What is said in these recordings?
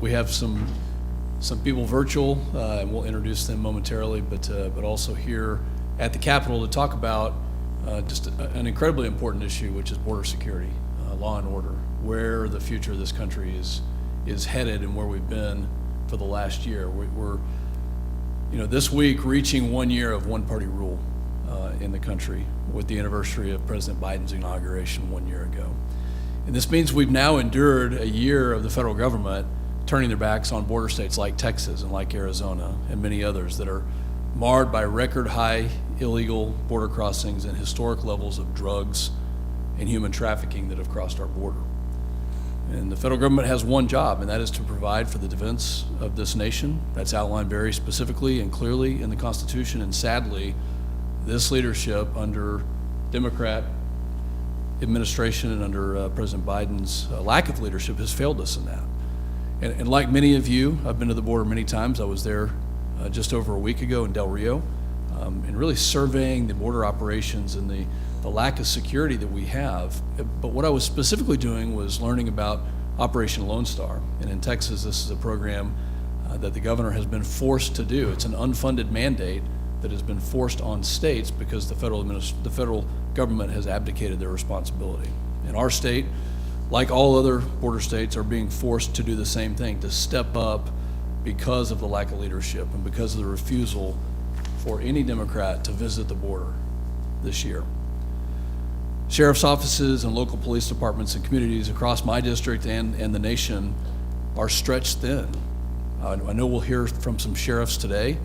We have some people virtual, and we'll introduce them momentarily, but also here at the Capitol to talk about just an incredibly important issue, which is border security, law and order, where the future of this country is headed and where we've been for the last year. We're this week reaching 1 year of one-party rule in the country with the anniversary of President Biden's inauguration 1 year ago. And this means we've now endured a year of the federal government turning their backs on border states like Texas and like Arizona and many others that are marred by record high illegal border crossings and historic levels of drugs and human trafficking that have crossed our border. And the federal government has one job, and that is to provide for the defense of this nation. That's outlined very specifically and clearly in the Constitution, and sadly, this leadership under Democrat administration and under President Biden's lack of leadership has failed us in that. And like many of you, I've been to the border many times. I was there just over a week ago in Del Rio, and really surveying the border operations and the lack of security that we have. But what I was specifically doing was learning about Operation Lone Star. And in Texas, this is a program that the governor has been forced to do. It's an unfunded mandate that has been forced on states because the federal government has abdicated their responsibility. In our state, like all other border states, are being forced to do the same thing, to step up because of the lack of leadership and because of the refusal for any Democrat to visit the border this year. Sheriff's offices and local police departments and communities across my district and the nation are stretched thin. I know we'll hear from some sheriffs today,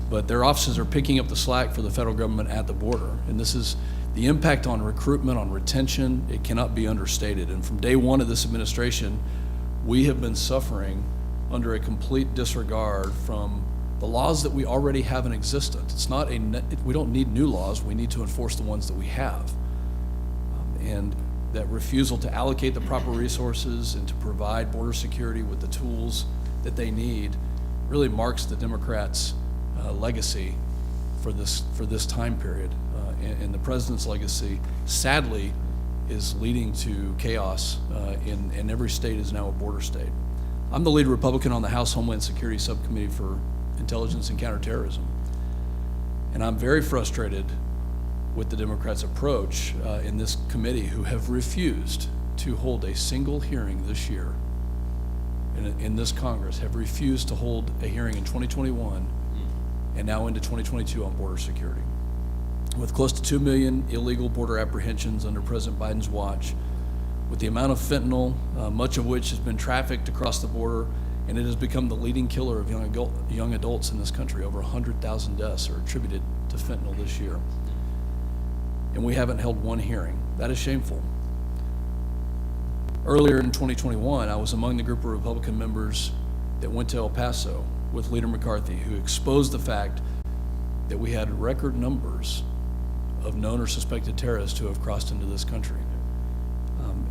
but their offices are picking up the slack for the federal government at the border. And this is the impact on recruitment, on retention, it cannot be understated. And from day one of this administration, we have been suffering under a complete disregard from the laws that we already have in existence. It's not we don't need new laws, we need to enforce the ones that we have. And that refusal to allocate the proper resources and to provide border security with the tools that they need really marks the Democrats' legacy for this time period. And the president's legacy, sadly, is leading to chaos, and every state is now a border state. I'm the lead Republican on the House Homeland Security Subcommittee for Intelligence and Counterterrorism. And I'm very frustrated with the Democrats' approach in this committee, who have refused to hold a single hearing this year in this Congress, have refused to hold a hearing in 2021 and now into 2022 on border security. With close to 2 million illegal border apprehensions under President Biden's watch, with the amount of fentanyl, much of which has been trafficked across the border, and it has become the leading killer of young adults in this country. Over 100,000 deaths are attributed to fentanyl this year. And we haven't held one hearing. That is shameful. Earlier in 2021, I was among the group of Republican members that went to El Paso with Leader McCarthy, who exposed the fact that we had record numbers of known or suspected terrorists who have crossed into this country.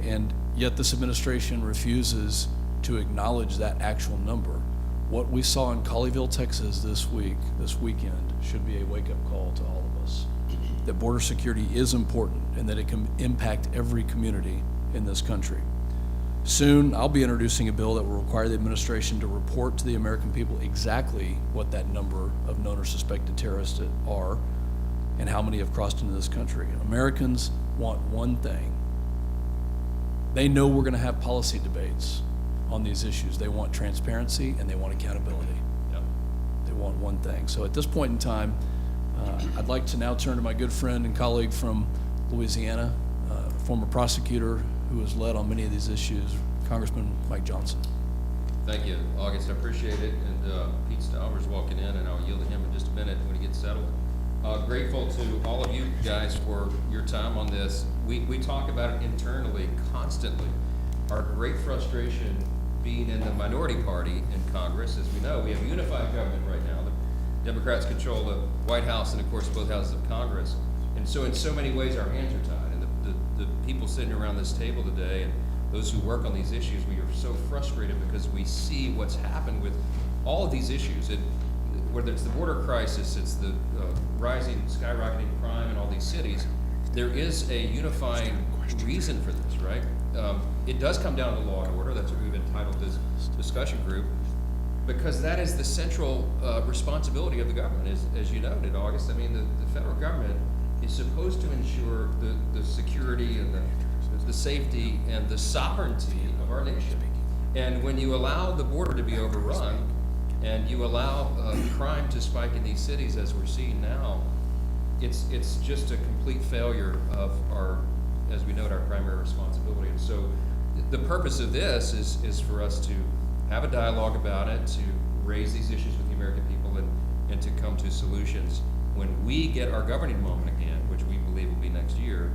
And yet this administration refuses to acknowledge that actual number. What we saw in Colleyville, Texas this weekend, should be a wake-up call to all of us. That border security is important and that it can impact every community in this country. Soon, I'll be introducing a bill that will require the administration to report to the American people exactly what that number of known or suspected terrorists are and how many have crossed into this country. Americans want one thing. They know we're going to have policy debates on these issues. They want transparency and they want accountability. Yep. They want one thing. So at this point in time, I'd like to now turn to my good friend and colleague from Louisiana, former prosecutor who has led on many of these issues, Congressman Mike Johnson. Thank you, August. I appreciate it. And Pete Stalver's walking in, and I'll yield to him in just a minute when he gets settled. Grateful to all of you guys for your time on this. We talk about it internally constantly. Our great frustration being in the minority party in Congress, as we know, we have unified government right now. The Democrats control the White House and, of course, both houses of Congress. And so in so many ways, our hands are tied. And the people sitting around this table today and those who work on these issues, we are so frustrated because we see what's happened with all of these issues. Whether it's the border crisis, it's the rising, skyrocketing crime in all these cities, there is a unifying reason for this, right? It does come down to law and order. That's what we've entitled this discussion group, because that is the central responsibility of the government, as you noted, August. I mean, the federal government is supposed to ensure the security and the safety and the sovereignty of our nation. And when you allow the border to be overrun, and you allow crime to spike in these cities as we're seeing now, it's just a complete failure of our, as we note, our primary responsibility. And so the purpose of this is for us to have a dialogue about it, to raise these issues with the American people, and to come to solutions. When we get our governing moment again, which we believe will be next year,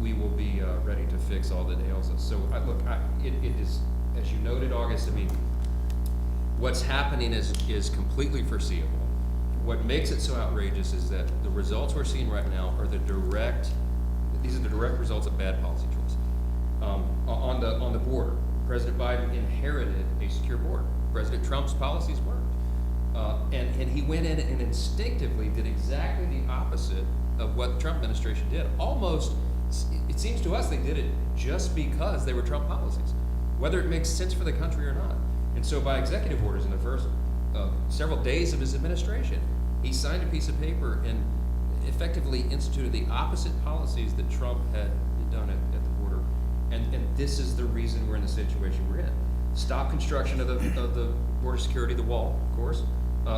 we will be ready to fix all that ails us. So it is, as you noted, August, I mean, what's happening is completely foreseeable. What makes it so outrageous is that the results we're seeing right now are these are the direct results of bad policy choices. On the border, President Biden inherited a secure border. President Trump's policies worked. And he went in and instinctively did exactly the opposite of what the Trump administration did. Almost, it seems to us they did it just because they were Trump policies, whether it makes sense for the country or not. And so by executive orders in the first several days of his administration, he signed a piece of paper and effectively instituted the opposite policies that Trump had done at the border. And this is the reason we're in the situation we're in. Stop construction of the border security, the wall, of course.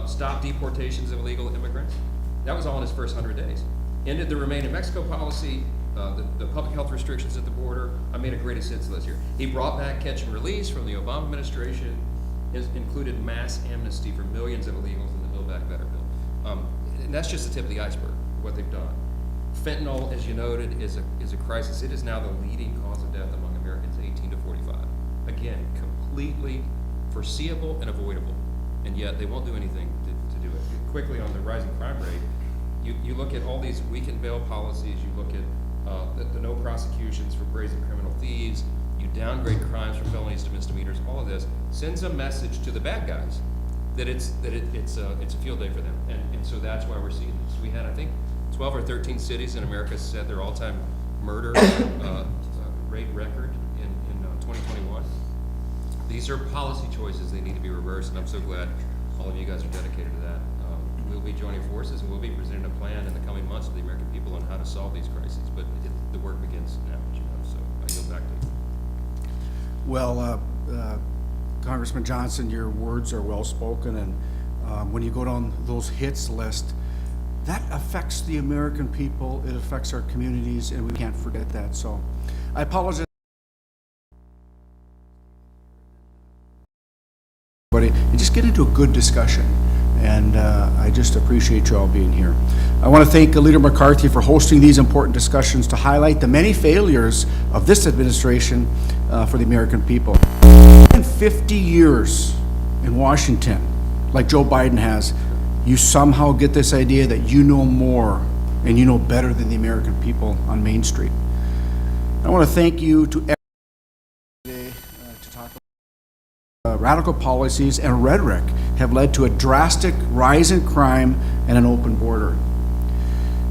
Stop deportations of illegal immigrants. That was all in his first 100 days. Ended the Remain in Mexico policy, the public health restrictions at the border. I made a greatest hits list here. He brought back catch and release from the Obama administration. Has included mass amnesty for millions of illegals in the Build Back Better bill. And that's just the tip of the iceberg, what they've done. Fentanyl, as you noted, is a crisis. It is now the leading cause of death among Americans 18 to 45. Again, completely foreseeable and avoidable, and yet they won't do anything to do it. Quickly on the rising crime rate, you look at all these weakened bail policies, you look at the no prosecutions for brazen criminal thieves, you downgrade crimes from felonies to misdemeanors. All of this sends a message to the bad guys that it's a field day for them, and so that's why we're seeing this. We had, I think, 12 or 13 cities in America set their all-time murder rate record in 2021. These are policy choices. They need to be reversed, and I'm so glad all of you guys are dedicated to that. We'll be joining forces, and we'll be presenting a plan in the coming months to the American people on how to solve these crises. But the work begins now, as you know. So I yield back to you. Well, Congressman Johnson, your words are well spoken, and when you go down those hits list, that affects the American people, it affects our communities, and we can't forget that. So I apologize, everybody, and just get into a good discussion. And I just appreciate you all being here. I want to thank Leader McCarthy for hosting these important discussions to highlight the many failures of this administration for the American people. In 50 years in Washington, like Joe Biden has, you somehow get this idea that you know more and you know better than the American people on Main Street. I want to thank you to everyone today to talk about radical policies and rhetoric have led to a drastic rise in crime and an open border.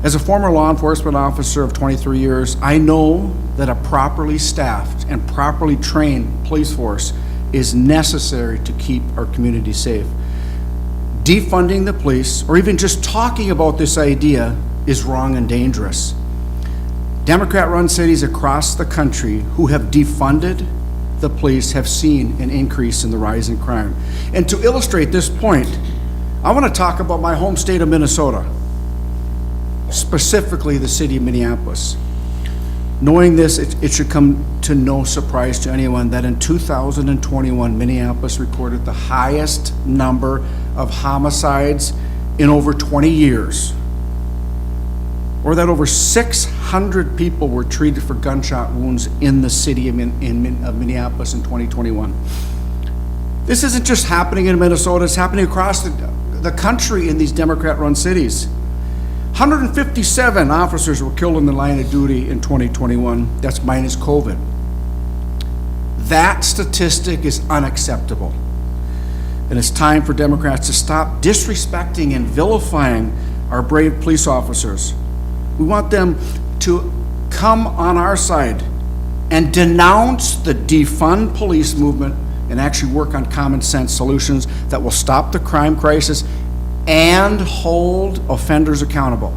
As a former law enforcement officer of 23 years, I know that a properly staffed and properly trained police force is necessary to keep our community safe. Defunding the police, or even just talking about this idea, is wrong and dangerous. Democrat-run cities across the country who have defunded the police have seen an increase in the rise in crime. And to illustrate this point, I want to talk about my home state of Minnesota, specifically the city of Minneapolis. Knowing this, it should come to no surprise to anyone that in 2021, Minneapolis recorded the highest number of homicides in over 20 years, or that over 600 people were treated for gunshot wounds in the city of Minneapolis in 2021. This isn't just happening in Minnesota, it's happening across the country in these Democrat-run cities. 157 officers were killed in the line of duty in 2021. That's minus COVID. That statistic is unacceptable. And it's time for Democrats to stop disrespecting and vilifying our brave police officers. We want them to come on our side and denounce the defund police movement and actually work on common sense solutions that will stop the crime crisis and hold offenders accountable.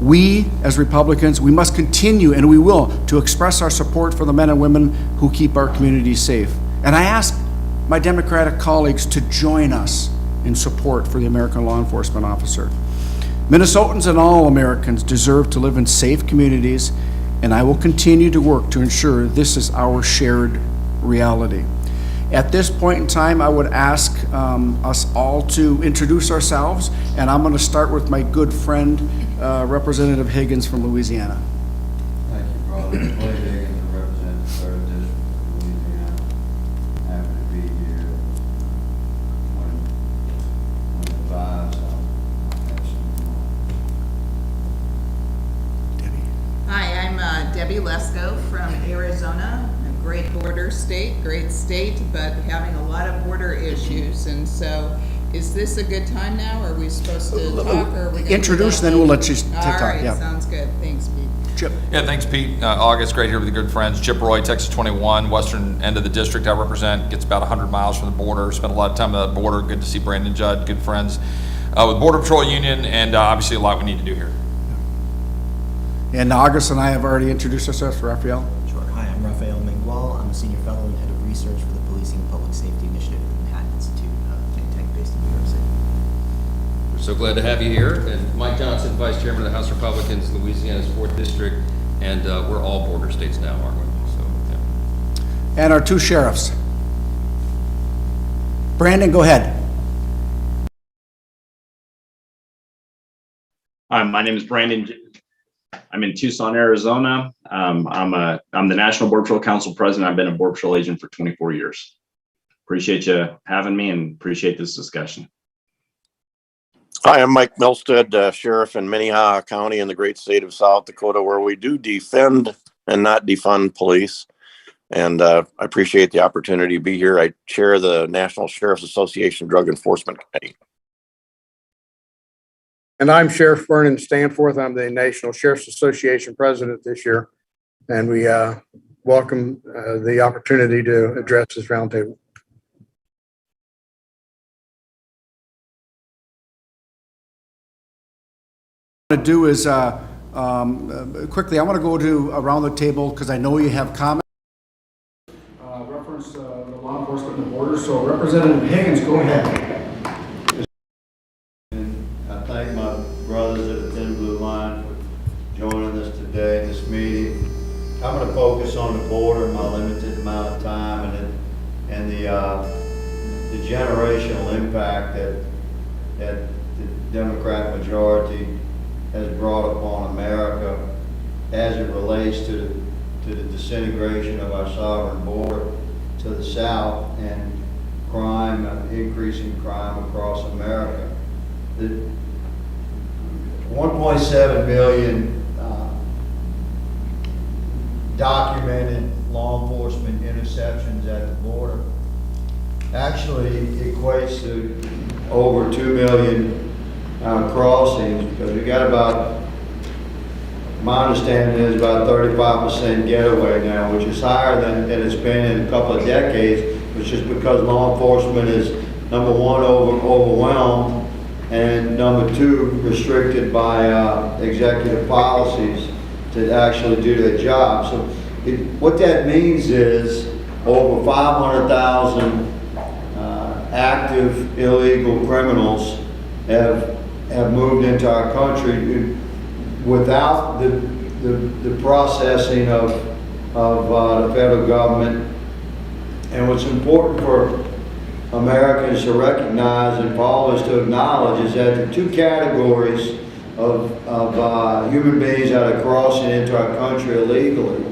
We, as Republicans, we must continue, and we will, to express our support for the men and women who keep our communities safe. And I ask my Democratic colleagues to join us in support for the American law enforcement officer. Minnesotans and all Americans deserve to live in safe communities, and I will continue to work to ensure this is our shared reality. At this point in time, I would ask us all to introduce ourselves, and I'm going to start with my good friend, Representative Higgins from Louisiana. Thank you, brother. Clay Higgins, I represent the 3rd District of Louisiana. Happy to be here. When advised, I'll have some. Debbie. Hi, I'm Debbie Lesko from Arizona, a great border state, but having a lot of border issues. And so, is this a good time now? Are we supposed to talk, or are we going to Introduce, then we'll let you talk. All right, Yeah. sounds good. Thanks, Pete. Chip. Yeah, thanks, Pete. August, great here with the good friends. Chip Roy, Texas 21, western end of the district I represent. Gets about 100 miles from the border. Spent a lot of time at the border. Good to see Brandon Judd, good friends with Border Patrol Union, and obviously a lot we need to do here. And August and I have already introduced ourselves. Raphael. Sure. Hi, I'm Raphael Mingwal. I'm a senior fellow and head of research for the Policing and Public Safety Initiative at the Manhattan Institute, a think tank based in New York City. We're so glad to have you here. And Mike Johnson, Vice Chairman of the House Republicans, Louisiana's 4th District, and we're all border states now, aren't we? So, yeah. And our two sheriffs. Brandon, go ahead. Hi, my name is Brandon. I'm in Tucson, Arizona. I'm the National Border Patrol Council President. I've been a Border Patrol agent for 24 years. Appreciate you having me and appreciate this discussion. Hi, I'm Mike Milstead, Sheriff in Minnehaha County in the great state of South Dakota, where we do defend and not defund police. And I appreciate the opportunity to be here. I chair the National Sheriff's Association Drug Enforcement Committee. And I'm Sheriff Vernon Stanforth. I'm the National Sheriff's Association President this year. And we welcome the opportunity to address this roundtable. What I want to do is quickly, I want to go to around the table because I know you have comments. Reference the law enforcement and the border. So Representative Higgins, go ahead. I thank my brothers at the Thin Blue Line for joining us today in this meeting. I'm going to focus on the border in my limited amount of time and the generational impact that the Democrat majority has brought upon America as it relates to the disintegration of our sovereign border to the south and crime, increasing crime across America. The 1.7 million documented law enforcement interceptions at the border actually equates to over 2 million crossings, because we got about, my understanding is about 35% getaway now, which is higher than it's been in a couple of decades, which is because law enforcement is, number one, overwhelmed, and number two, restricted by executive policies to actually do their job. So what that means is over 500,000 active illegal criminals have moved into our country without the processing of the federal government. And what's important for Americans to recognize and for all of us to acknowledge is that the two categories of human beings that are crossing into our country illegally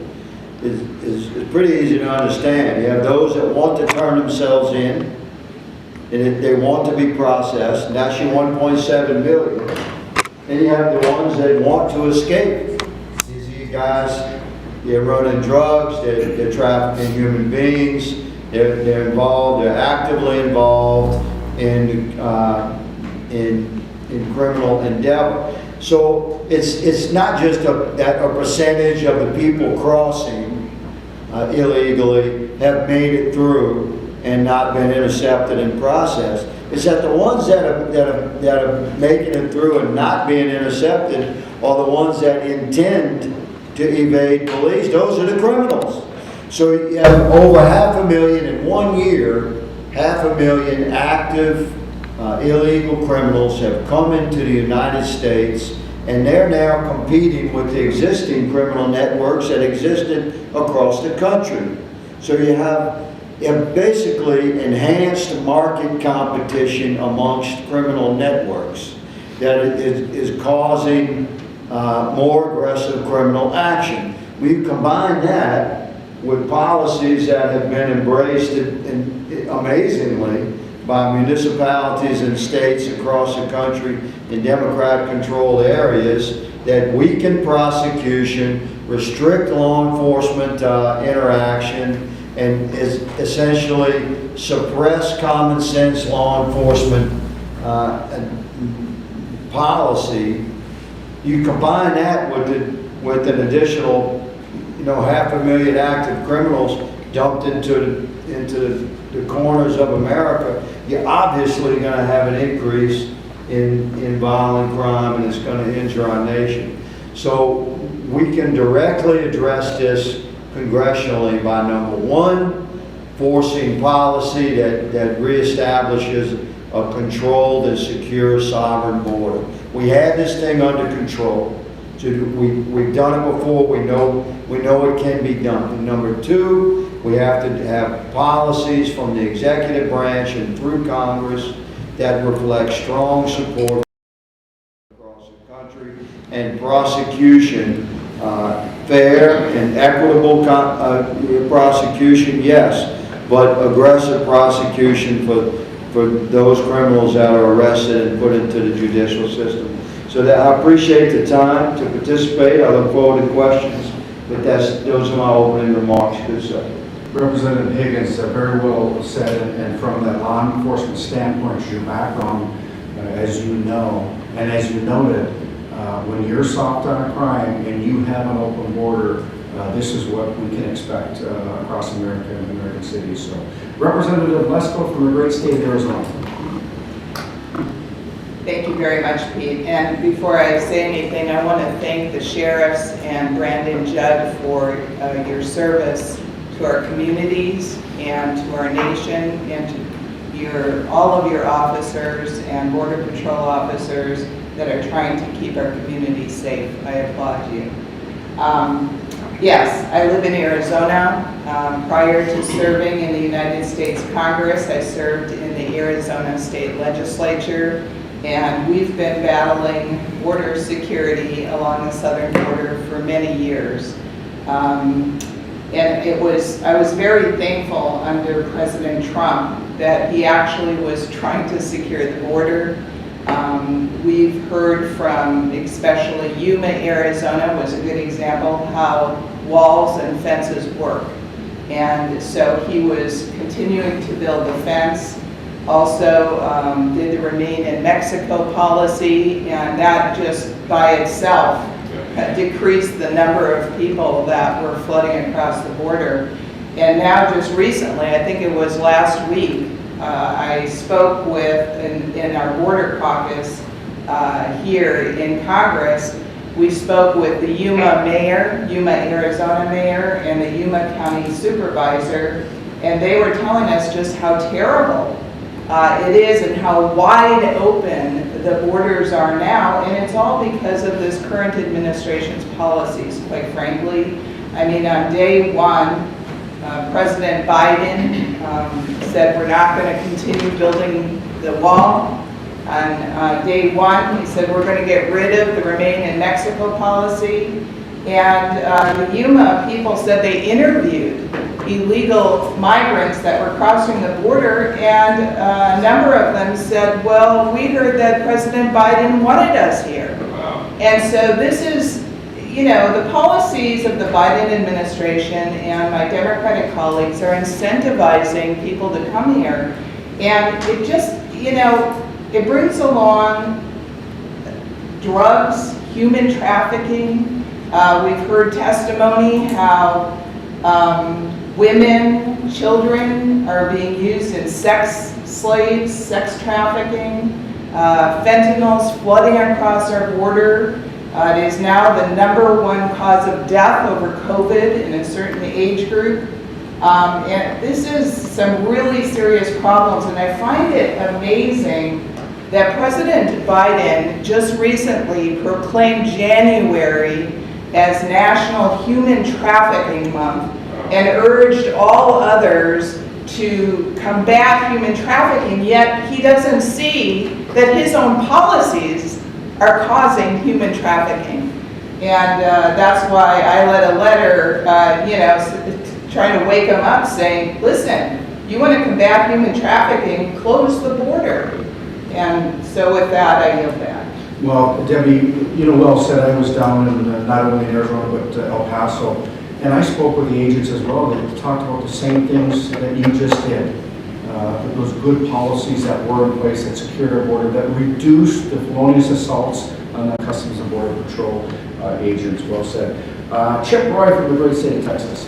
is pretty easy to understand. You have those that want to turn themselves in, and they want to be processed, and that's your 1.7 million. Then you have the ones that want to escape. These guys, they're running drugs, they're trafficking human beings, they're involved, they're actively involved in criminal endeavor. So it's not just that a percentage of the people crossing illegally have made it through and not been intercepted and processed. It's that the ones that are making it through and not being intercepted are the ones that intend to evade police. Those are the criminals. So you have over 500,000 in 1 year, 500,000 active illegal criminals have come into the United States, and they're now competing with the existing criminal networks that existed across the country. So you have basically enhanced market competition amongst criminal networks that is causing more aggressive criminal action. We've combined that with policies that have been embraced amazingly by municipalities and states across the country in Democrat-controlled areas that weaken prosecution, restrict law enforcement interaction, and is essentially suppress common sense law enforcement policy. You combine that with an additional, 500,000 active criminals dumped into the corners of America, you're obviously going to have an increase in violent crime, and it's going to injure our nation. So we can directly address this congressionally by, number one, forcing policy that reestablishes a controlled and secure sovereign border. We had this thing under control. So we've done it before. We know it can be done. And number two, we have to have policies from the executive branch and through Congress that reflect strong support across the country, and prosecution, fair and equitable prosecution, yes, but aggressive prosecution for those criminals that are arrested and put into the judicial system. So that I appreciate the time to participate. I look forward to questions, but those are my opening remarks. Good sir. Representative Higgins, very well said, and from that law enforcement standpoint, your background, as you know, and as you noted, when you're soft on a crime and you have an open border, this is what we can expect across America and American cities. So, Representative Lesko from the great state of Arizona. Thank you very much, Pete. And before I say anything, I want to thank the sheriffs and Brandon Judd for your service to our communities and to our nation, and to all of your officers and Border Patrol officers that are trying to keep our communities safe. I applaud you. Yes, I live in Arizona. Prior to serving in the United States Congress, I served in the Arizona State Legislature, and we've been battling border security along the southern border for many years. And I was very thankful under President Trump that he actually was trying to secure the border. We've heard from, especially Yuma, Arizona was a good example, how walls and fences work. And so he was continuing to build the fence. Also did the Remain in Mexico policy, and that just by itself decreased the number of people that were flooding across the border. And now just recently, I think it was last week, I spoke with, in our border caucus here in Congress, we spoke with the Yuma mayor, Yuma, Arizona mayor, and the Yuma County supervisor, and they were telling us just how terrible it is and how wide open the borders are now, and it's all because of this current administration's policies, quite frankly. I mean, on day one, President Biden said we're not going to continue building the wall. On day one, he said we're going to get rid of the Remain in Mexico policy. And the Yuma people said they interviewed illegal migrants that were crossing the border, and a number of them said, well, we heard that President Biden wanted us here. Wow. And so this is, the policies of the Biden administration and my Democratic colleagues are incentivizing people to come here. And it just, it brings along drugs, human trafficking. We've heard testimony how Women, children are being used in sex slaves, sex trafficking. Fentanyl's flooding across our border. It is now the #1 cause of death over COVID in a certain age group. And this is some really serious problems, and I find it amazing that President Biden just recently proclaimed January as National Human Trafficking Month and urged all others to combat human trafficking, yet he doesn't see that his own policies are causing human trafficking. And that's why I led a letter, trying to wake him up saying, listen, you want to combat human trafficking, close the border. And so with that, I yield back. Well, Debbie, well said. I was down in not only in Arizona, but El Paso. And I spoke with the agents as well. They talked about the same things that you just did. Those good policies that were in place that secured our border, that reduced the felonious assaults on the Customs and Border Patrol agents. Well said. Chip Roy from the great state of Texas.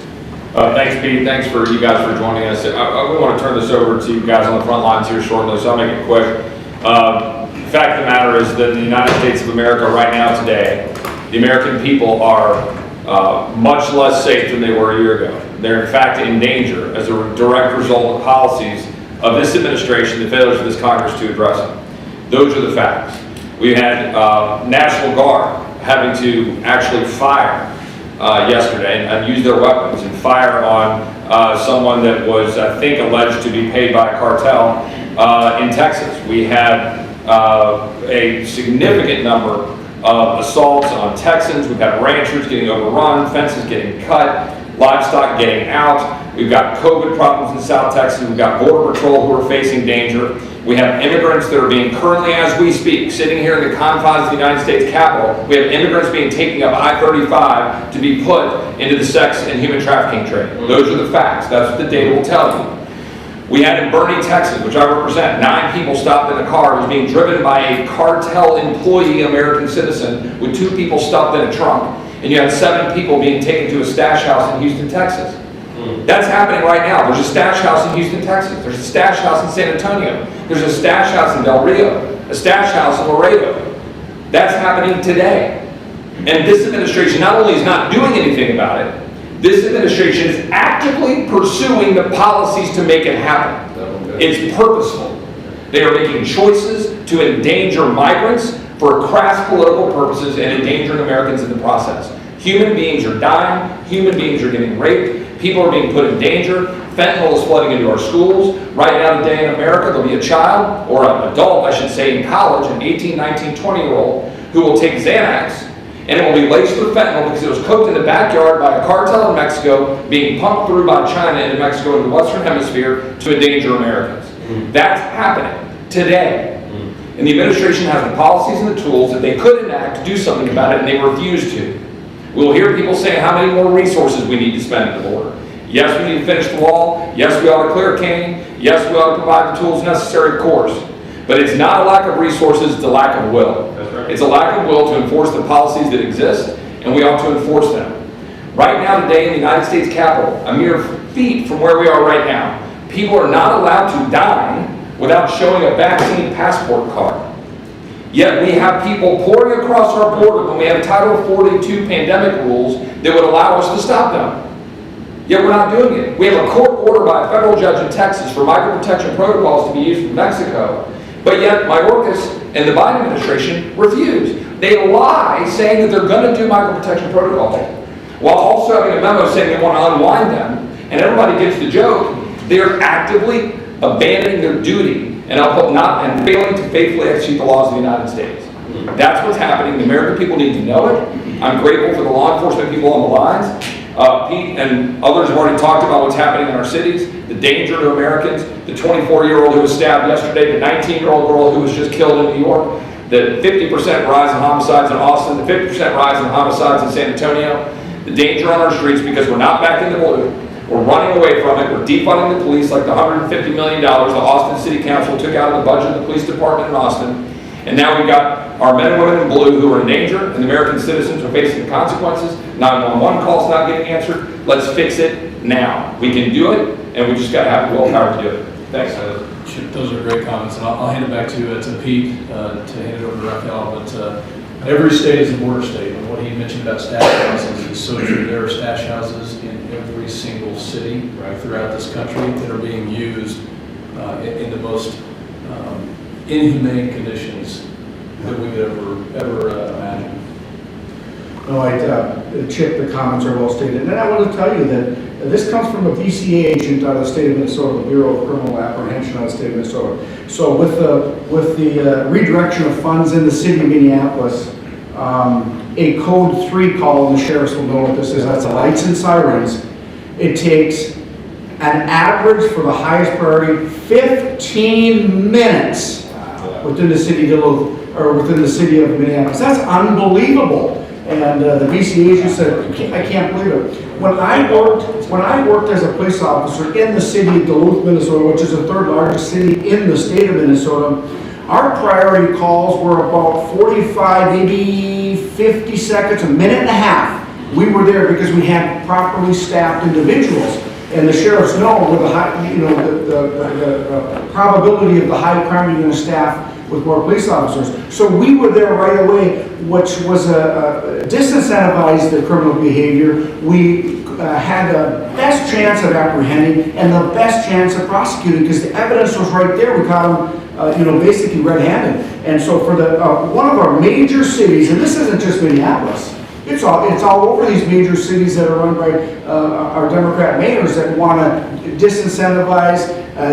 Thanks, Pete. Thanks for you guys for joining us. I want to turn this over to you guys on the front lines here shortly, so I'll make it quick. The fact of the matter is that in the United States of America right now today, the American people are much less safe than they were a year ago. They're in fact in danger as a direct result of policies of this administration, the failures of this Congress to address them. Those are the facts. We had National Guard having to actually fire yesterday and use their weapons and fire on someone that was, I think, alleged to be paid by a cartel in Texas. We had a significant number of assaults on Texans. We've got ranchers getting overrun, fences getting cut, livestock getting out. We've got COVID problems in South Texas. We've got Border Patrol who are facing danger. We have immigrants that are being currently, as we speak, sitting here in the confines of the United States Capitol. We have immigrants being taken up I-35 to be put into the sex and human trafficking trade. Those are the facts. That's what the data will tell you. We had in Bernie, Texas, which I represent, 9 people stopped in a car. It was being driven by a cartel employee, American citizen, with 2 people stuffed in a trunk. And you had 7 people being taken to a stash house in Houston, Texas. That's happening right now. There's a stash house in Houston, Texas. There's a stash house in San Antonio. There's a stash house in Del Rio. A stash house in Laredo. That's happening today. And this administration not only is not doing anything about it, this administration is actively pursuing the policies to make it happen. It's purposeful. They are making choices to endanger migrants for crass political purposes and endangering Americans in the process. Human beings are dying. Human beings are getting raped. People are being put in danger. Fentanyl is flooding into our schools. Right now today in America, there'll be a child, or an adult, I should say, in college, an 18, 19, 20-year-old, who will take Xanax, and it will be laced with fentanyl because it was cooked in the backyard by a cartel in Mexico, being pumped through by China into Mexico into the Western Hemisphere to endanger Americans. That's happening today. And the administration has the policies and the tools that they could enact to do something about it, and they refuse to. We'll hear people saying how many more resources we need to spend at the border. Yes, we need to finish the wall. Yes, we ought to clear a cane. Yes, we ought to provide the tools necessary, of course. But it's not a lack of resources, it's a lack of will. That's right. It's a lack of will to enforce the policies that exist, and we ought to enforce them. Right now today in the United States Capitol, a mere feet from where we are right now, people are not allowed to dine without showing a vaccine passport card. Yet we have people pouring across our border when we have Title 42 pandemic rules that would allow us to stop them. Yet we're not doing it. We have a court order by a federal judge in Texas for microprotection protocols to be used in Mexico, but yet Mayorkas and the Biden administration refuse. They lie saying that they're going to do microprotection protocols, while also having a memo saying they want to unwind them, and everybody gets the joke. They're actively abandoning their duty and failing to faithfully execute the laws of the United States. That's what's happening. The American people need to know it. I'm grateful for the law enforcement people on the lines. Pete and others have already talked about what's happening in our cities, the danger to Americans, the 24-year-old who was stabbed yesterday, the 19-year-old girl who was just killed in New York, the 50% rise in homicides in Austin, the 50% rise in homicides in San Antonio, the danger on our streets because we're not back in the blue. We're running away from it. We're defunding the police like the $150 million the Austin City Council took out of the budget of the police department in Austin. And now we've got our men and women in blue who are in danger, and the American citizens are facing the consequences. 911 calls not getting answered. Let's fix it now. We can do it, and we just got to have the willpower to do it. Thanks. Those are great comments, and I'll hand it back to Pete to hand it over to Raphael. But every state is a border state, and what he mentioned about stash houses is so true. There are stash houses in every single city throughout this country that are being used in the most inhumane conditions that we could ever imagine. No, Chip, the comments are well stated. And then I want to tell you that this comes from a BCA agent out of the state of Minnesota, the Bureau of Criminal Apprehension out of the state of Minnesota. So with the redirection of funds in the city of Minneapolis, a code 3 call, and the sheriffs will know what this is, that's the lights and sirens. It takes an average for the highest priority 15 minutes within the city of Minneapolis. That's unbelievable. And the BCA agent said, I can't believe it. When I worked as a police officer in the city of Duluth, Minnesota, which is the 3rd largest city in the state of Minnesota, our priority calls were about 45, maybe 50 seconds, a minute and a half. We were there because we had properly staffed individuals. And the sheriffs know with the high, the probability of the high crime, you're going to staff with more police officers. So we were there right away, which was disincentivized the criminal behavior. We had the best chance of apprehending and the best chance of prosecuting because the evidence was right there. We caught them, basically red-handed. And so for the one of our major cities, and this isn't just Minneapolis, it's all over these major cities that are run by our Democrat mayors that want to disincentivize,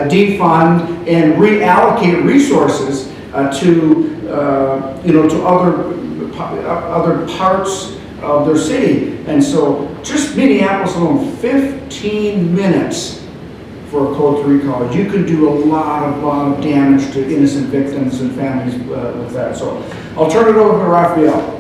defund, and reallocate resources to other parts of their city. And so just Minneapolis alone, 15 minutes for a code 3 call. You can do a lot of damage to innocent victims and families with that. So I'll turn it over to Raphael.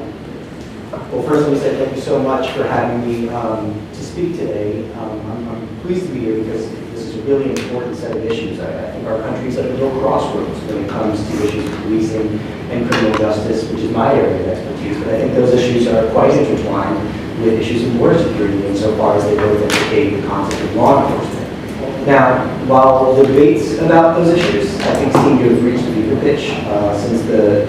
Well, first let me say thank you so much for having me to speak today. I'm pleased to be here because this is a really important set of issues. I think our country's at a real crossroads when it comes to issues of policing and criminal justice, which is my area of expertise. But I think those issues are quite intertwined with issues of border security insofar as they both implicate the concept of law enforcement. Now, while the debates about those issues, I think, seem to have reached a fever pitch since the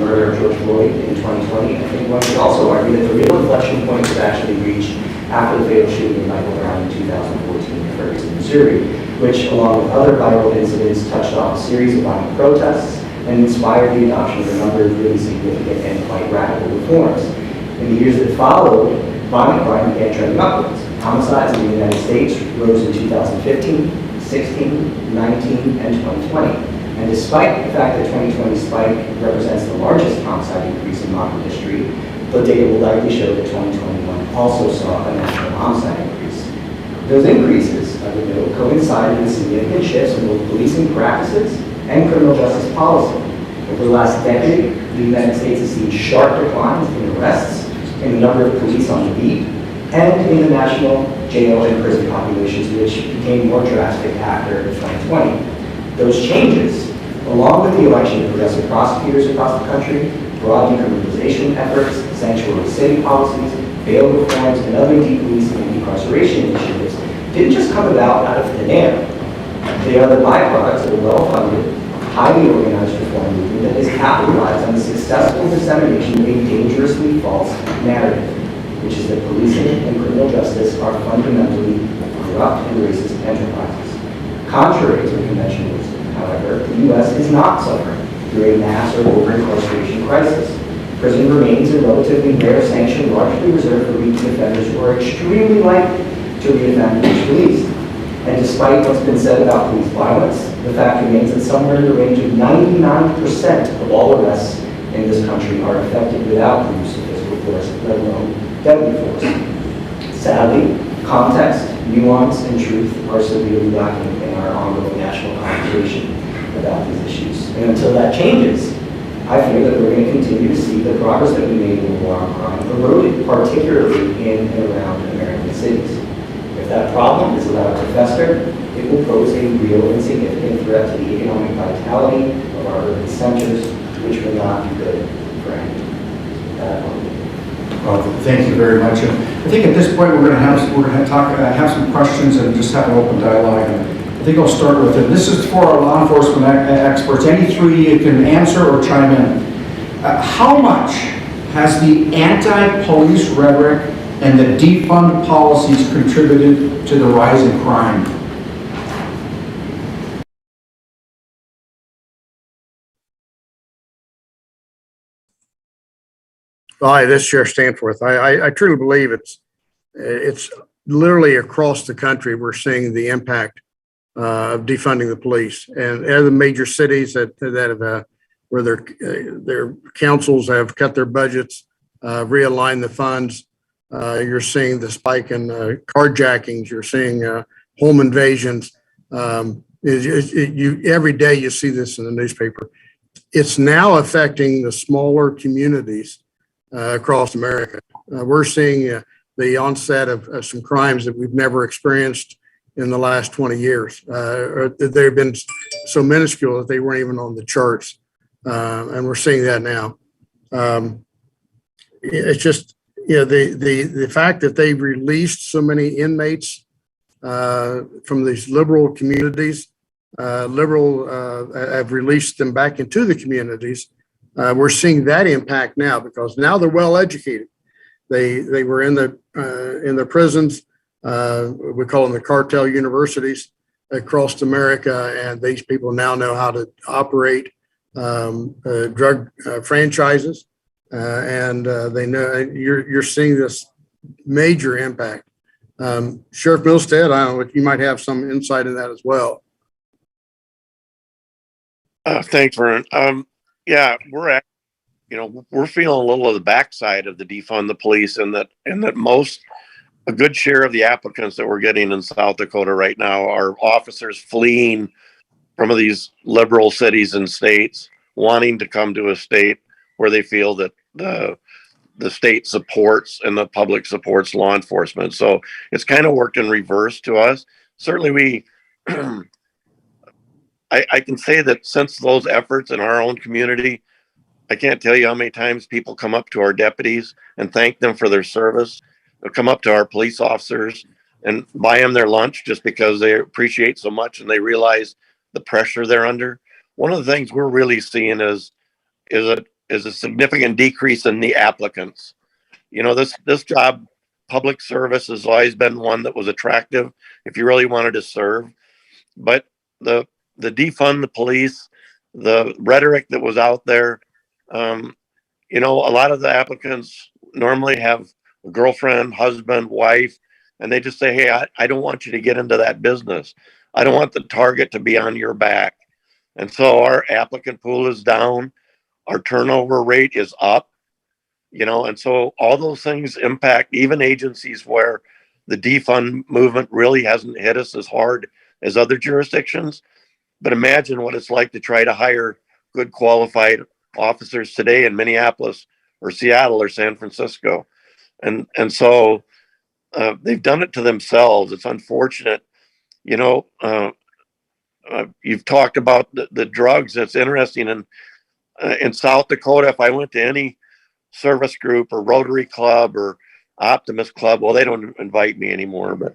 murder of George Floyd in 2020, I think one could also argue that the real inflection point was actually reached after the fatal shooting of Michael Brown in 2014 in Ferguson, Missouri, which, along with other viral incidents, touched off a series of violent protests and inspired the adoption of a number of really significant and quite radical reforms. In the years that followed, violent crime began trending upwards. Homicides in the United States rose in 2015, 16, 19, and 2020. And despite the fact that 2020 spike represents the largest homicide increase in modern history, the data will likely show that 2021 also saw a national homicide increase. Those increases, I would note, coincided with significant shifts in both policing practices and criminal justice policy. Over the last decade, the United States has seen sharp declines in arrests, in the number of police on the beat, and in the national jail and prison populations, which became more drastic after 2020. Those changes, along with the election of progressive prosecutors across the country, broad decriminalization efforts, sanctuary city policies, bail reforms, and other depolicing and decarceration initiatives, didn't just come about out of thin air. They are the byproducts of a well-funded, highly organized reform movement that has capitalized on the successful dissemination of a dangerously false narrative, which is that policing and criminal justice are fundamentally corrupt and racist enterprises. Contrary to conventional wisdom, however, the U.S. is not suffering through a mass or over-incarceration crisis. Prison remains a relatively rare sanction largely reserved for repeat offenders who are extremely likely to reoffend once released. And despite what's been said about police violence, the fact remains that somewhere in the range of 99% of all arrests in this country are effected without the use of physical force, let alone deadly force. Sadly, context, nuance, and truth are severely lacking in our ongoing national conversation about these issues. And until that changes, I fear that we're going to continue to see the progress that we made in the war on crime eroded, particularly in and around American cities. If that problem is allowed to fester, it will pose a real and significant threat to the economic vitality of our urban centers, which may not be good for anyone. Well, thank you very much. And I think at this point we're going to have some questions and just have an open dialogue. And I think I'll start with it. This is for our law enforcement experts. Any three you can answer or chime in. How much has the anti-police rhetoric and the defund policies contributed to the rise in crime? Hi, this is Sheriff Stanforth. I truly believe it's literally across the country we're seeing the impact of defunding the police, and other major cities that have where their councils have cut their budgets, realigned the funds. You're seeing the spike in carjackings. You're seeing home invasions. Every day you see this in the newspaper. It's now affecting the smaller communities across America. We're seeing the onset of some crimes that we've never experienced in the last 20 years. They've been so minuscule that they weren't even on the charts. And we're seeing that now. It's just, the fact that they released so many inmates from these liberal communities, have released them back into the communities. We're seeing that impact now because now they're well educated. They were in the prisons. We call them the cartel universities across America, and these people now know how to operate drug franchises, and they know you're seeing this major impact. Sheriff Milstead, I don't know, you might have some insight in that as well. Thanks, Vern. Yeah, we're feeling a little of the backside of the defund the police, and that a good share of the applicants that we're getting in South Dakota right now are officers fleeing from these liberal cities and states, wanting to come to a state where they feel that the state supports and the public supports law enforcement. So it's kind of worked in reverse to us. Certainly I can say that since those efforts in our own community, I can't tell you how many times people come up to our deputies and thank them for their service. They'll come up to our police officers and buy them their lunch just because they appreciate so much and they realize the pressure they're under. One of the things we're really seeing is a significant decrease in the applicants. This job, public service, has always been one that was attractive if you really wanted to serve. But the defund the police, the rhetoric that was out there, a lot of the applicants normally have a girlfriend, husband, wife, and they just say, hey, I don't want you to get into that business. I don't want the target to be on your back. And so our applicant pool is down. Our turnover rate is up, and so all those things impact even agencies where the defund movement really hasn't hit us as hard as other jurisdictions. But imagine what it's like to try to hire good qualified officers today in Minneapolis or Seattle or San Francisco. And so they've done it to themselves. It's unfortunate. You've talked about the drugs. It's interesting. In South Dakota, if I went to any service group or Rotary Club or Optimist Club, well, they don't invite me anymore, but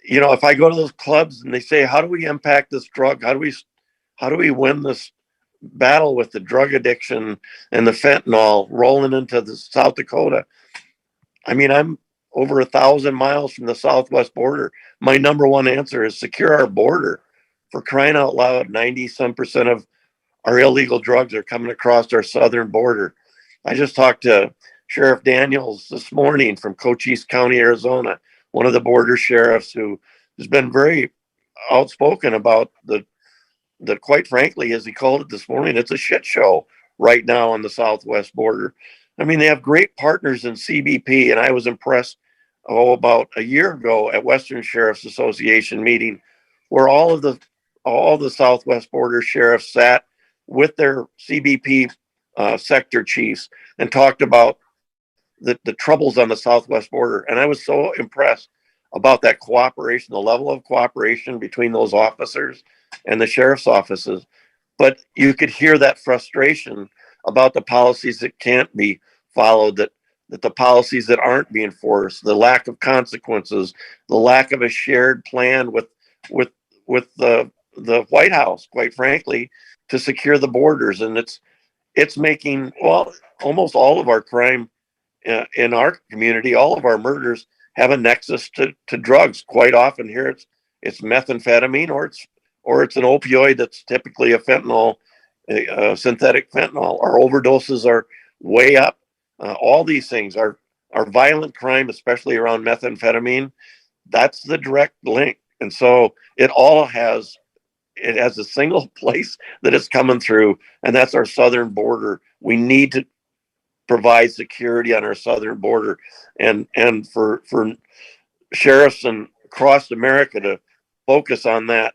if I go to those clubs and they say, how do we impact this drug? How do we win this battle with the drug addiction and the fentanyl rolling into the South Dakota? I mean, I'm over 1,000 miles from the southwest border. My number one answer is secure our border. For crying out loud, 90% of our illegal drugs are coming across our southern border. I just talked to Sheriff Daniels this morning from Cochise County, Arizona, one of the border sheriffs who has been very outspoken about the quite frankly, as he called it this morning, it's a shit show right now on the southwest border. I mean, they have great partners in CBP, and I was impressed about a year ago at Western Sheriff's Association meeting where all the southwest border sheriffs sat with their CBP sector chiefs and talked about the troubles on the southwest border. And I was so impressed about that cooperation, the level of cooperation between those officers and the sheriff's offices. but you could hear that frustration about the policies that can't be followed, that the policies that aren't being enforced, the lack of consequences, the lack of a shared plan with the White House, quite frankly, to secure the borders. And it's making, well, almost all of our crime in our community, all of our murders have a nexus to drugs. Quite often here it's methamphetamine, or it's an opioid that's typically a fentanyl, synthetic fentanyl. Our overdoses are way up. All these things are violent crime, especially around methamphetamine. That's the direct link. And so it has a single place that it's coming through, and that's our southern border. We need to provide security on our southern border, and for sheriffs and across America to focus on that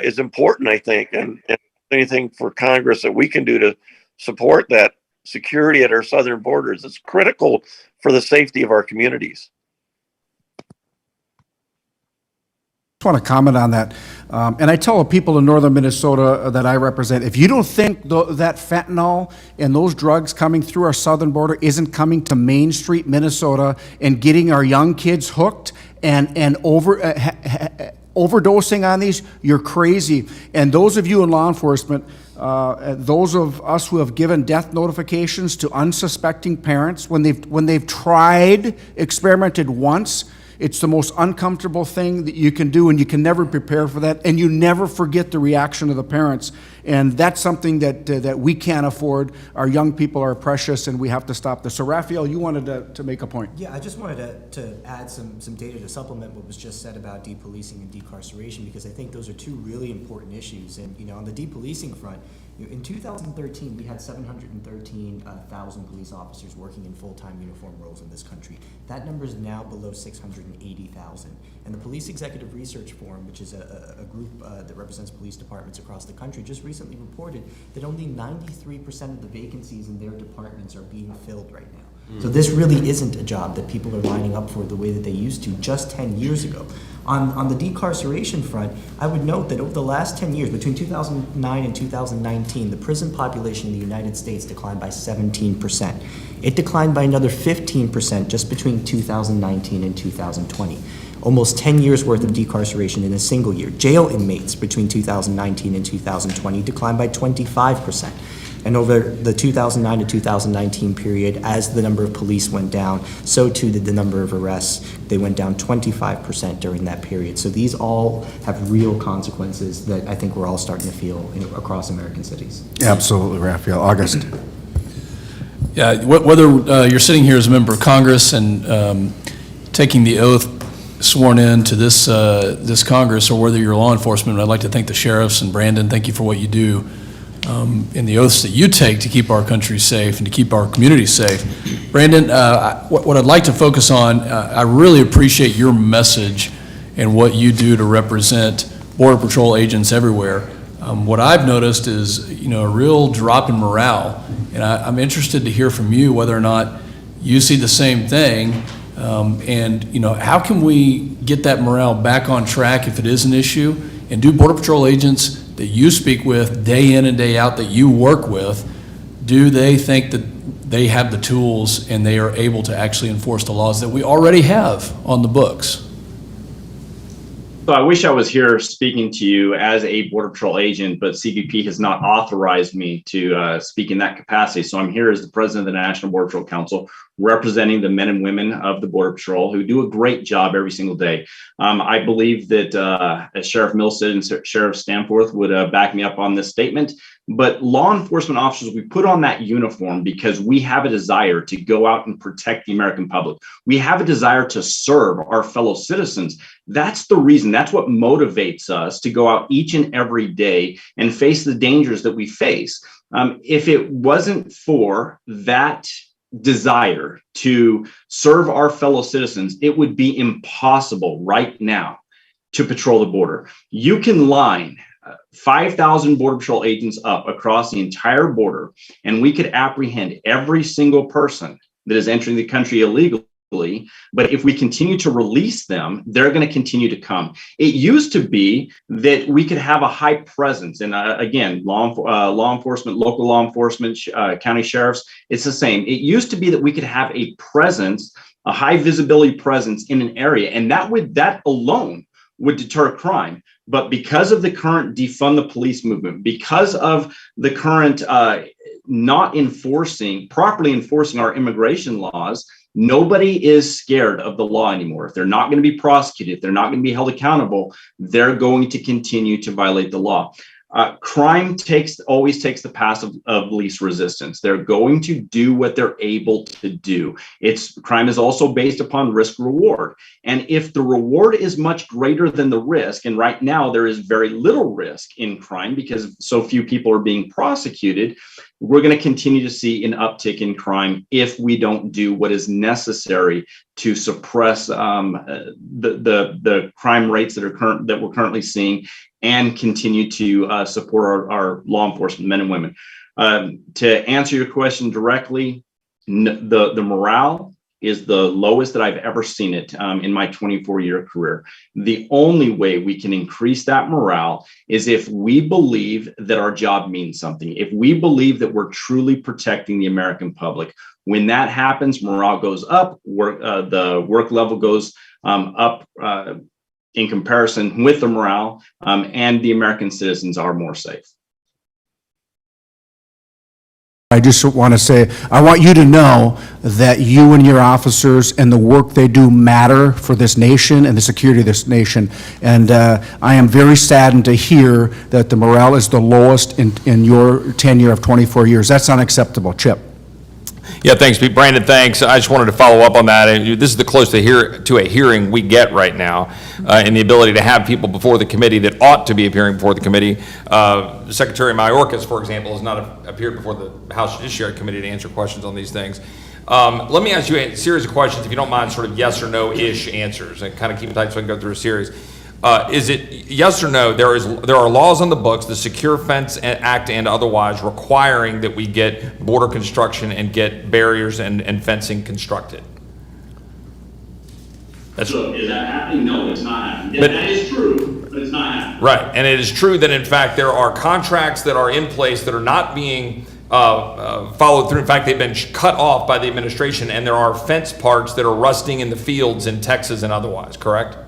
is important, I think, and anything for Congress that we can do to support that security at our southern borders is critical for the safety of our communities. I want to comment on that. And I tell people in northern Minnesota that I represent, if you don't think that fentanyl and those drugs coming through our southern border isn't coming to Main Street, Minnesota, and getting our young kids hooked and overdosing on these, you're crazy. And those of you in law enforcement, those of us who have given death notifications to unsuspecting parents when they've experimented once, it's the most uncomfortable thing that you can do, and you can never prepare for that, and you never forget the reaction of the parents. And that's something that we can't afford. Our young people are precious, and we have to stop this. So, Raphael, you wanted to make a point. Yeah, I just wanted to add some data to supplement what was just said about depolicing and decarceration, because I think those are two really important issues. And, on the depolicing front, in 2013, we had 713,000 police officers working in full-time uniform roles in this country. That number is now below 680,000. And the Police Executive Research Forum, which is a group that represents police departments across the country, just recently reported that only 93% of the vacancies in their departments are being filled right now. So this really isn't a job that people are lining up for the way that they used to just 10 years ago. On the decarceration front, I would note that over the last 10 years, between 2009 and 2019, the prison population in the United States declined by 17%. It declined by another 15% just between 2019 and 2020. Almost 10 years worth of decarceration in a single year. Jail inmates between 2019 and 2020 declined by 25%. And over the 2009 to 2019 period, as the number of police went down, so too did the number of arrests. They went down 25% during that period. So these all have real consequences that I think we're all starting to feel across American cities. Absolutely, Raphael. August. Yeah, whether you're sitting here as a member of Congress and taking the oath sworn in to this Congress, or whether you're law enforcement, I'd like to thank the sheriffs, and Brandon, thank you for what you do. In the oaths that you take to keep our country safe and to keep our communities safe. Brandon, what I'd like to focus on, I really appreciate your message and what you do to represent Border Patrol agents everywhere. What I've noticed is, a real drop in morale, and I'm interested to hear from you whether or not you see the same thing, and how can we get that morale back on track if it is an issue, and do Border Patrol agents that you speak with day in and day out, that you work with, do they think that they have the tools and they are able to actually enforce the laws that we already have on the books? So I wish I was here speaking to you as a Border Patrol agent, but CBP has not authorized me to speak in that capacity. So I'm here as the president of the National Border Patrol Council, representing the men and women of the Border Patrol who do a great job every single day. I believe that as Sheriff Milstead and Sheriff Stanforth would back me up on this statement. But law enforcement officers, we put on that uniform because we have a desire to go out and protect the American public. We have a desire to serve our fellow citizens. That's the reason. That's what motivates us to go out each and every day and face the dangers that we face. If it wasn't for that desire to serve our fellow citizens, it would be impossible right now to patrol the border. You can line 5,000 Border Patrol agents up across the entire border, and we could apprehend every single person that is entering the country illegally illegally, but if we continue to release them, they're going to continue to come. It used to be that we could have a high presence, and again, law enforcement, local law enforcement, county sheriffs, it's the same. It used to be that we could have a presence, a high visibility presence in an area, and that alone would deter crime. But because of the current defund the police movement, because of the current not properly enforcing our immigration laws, nobody is scared of the law anymore. If they're not going to be prosecuted, if they're not going to be held accountable, they're going to continue to violate the law. Crime always takes the path of least resistance. They're going to do what they're able to do. Crime is also based upon risk reward. And if the reward is much greater than the risk, and right now there is very little risk in crime because so few people are being prosecuted, we're going to continue to see an uptick in crime if we don't do what is necessary to suppress the crime rates that we're currently seeing, and continue to support our law enforcement men and women. To answer your question directly, the morale is the lowest that I've ever seen it in my 24-year career. The only way we can increase that morale is if we believe that our job means something, if we believe that we're truly protecting the American public. When that happens, morale goes up, the work level goes up in comparison with the morale, and the American citizens are more safe. I just want to say, I want you to know that you and your officers and the work they do matter for this nation and the security of this nation. And I am very saddened to hear that the morale is the lowest in your tenure of 24 years. That's unacceptable. Chip. Yeah, thanks, Pete. Brandon, thanks. I just wanted to follow up on that. And this is the closest to a hearing we get right now, and the ability to have people before the committee that ought to be appearing before the committee. Secretary Mayorkas, for example, has not appeared before the House Judiciary Committee to answer questions on these things. Let me ask you a series of questions, if you don't mind, sort of yes or no-ish answers, and kind of keep it tight so I can go through a series. Is it yes or no, there are laws on the books, the Secure Fence Act and otherwise, requiring that we get border construction and get barriers and fencing constructed? So is that happening? No, it's not happening. That is true, but it's not happening. Right, and it is true that in fact there are contracts that are in place that are not being followed through. In fact, they've been cut off by the administration, and there are fence parts that are rusting in the fields in Texas and otherwise, correct?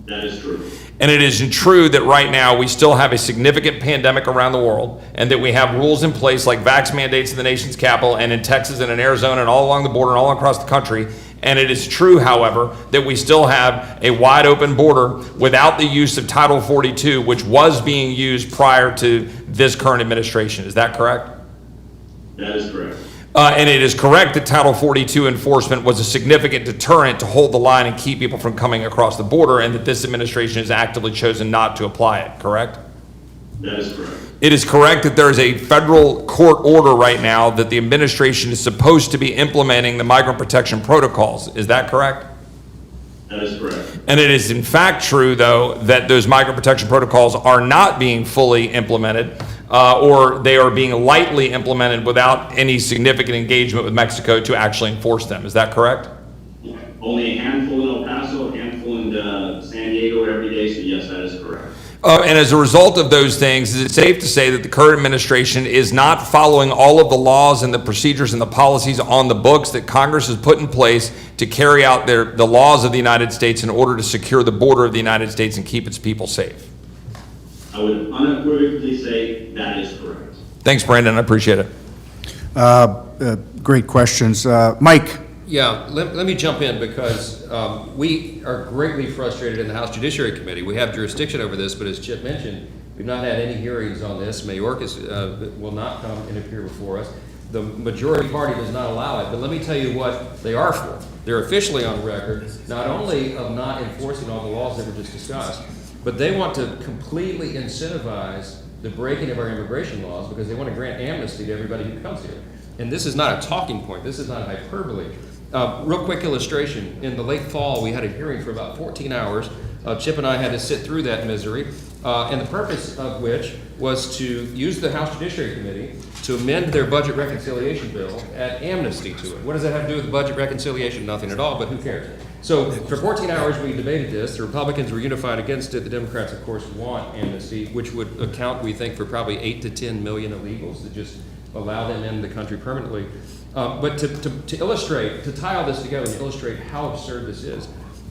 That is true. And it is true that right now we still have a significant pandemic around the world, and that we have rules in place like vax mandates in the nation's capital and in Texas and in Arizona and all along the border and all across the country. And it is true, however, that we still have a wide open border without the use of Title 42, which was being used prior to this current administration. Is that correct? That is correct. And it is correct that Title 42 enforcement was a significant deterrent to hold the line and keep people from coming across the border, and that this administration has actively chosen not to apply it, correct? That is correct. It is correct that there is a federal court order right now that the administration is supposed to be implementing the migrant protection protocols. Is that correct? That is correct. And it is in fact true, though, that those migrant protection protocols are not being fully implemented, or they are being lightly implemented without any significant engagement with Mexico to actually enforce them. Is that correct? Only a handful in El Paso, a handful in San Diego every day, so yes, that is correct. And as a result of those things, is it safe to say that the current administration is not following all of the laws and the procedures and the policies on the books that Congress has put in place to carry out the laws of the United States in order to secure the border of the United States and keep its people safe? I would unequivocally say that is correct. Thanks, Brandon. I appreciate it. Great questions. Mike? Yeah, let me jump in because we are greatly frustrated in the House Judiciary Committee. We have jurisdiction over this, but as Chip mentioned, we've not had any hearings on this. Mayorkas will not come and appear before us. The majority party does not allow it, but let me tell you what they are for. They're officially on record, not only of not enforcing all the laws that were just discussed, but they want to completely incentivize the breaking of our immigration laws because they want to grant amnesty to everybody who comes here. And this is not a talking point. This is not hyperbole. Real quick illustration. In the late fall, we had a hearing for about 14 hours. Chip and I had to sit through that misery. and the purpose of which was to use the House Judiciary Committee to amend their budget reconciliation bill, add amnesty to it. What does that have to do with the budget reconciliation? Nothing at all, but who cares? So for 14 hours, we debated this. The Republicans were unified against it. The Democrats, of course, want amnesty, which would account, we think, for probably 8 to 10 million illegals to just allow them in the country permanently. But to illustrate, to tie all this together and illustrate how absurd this is,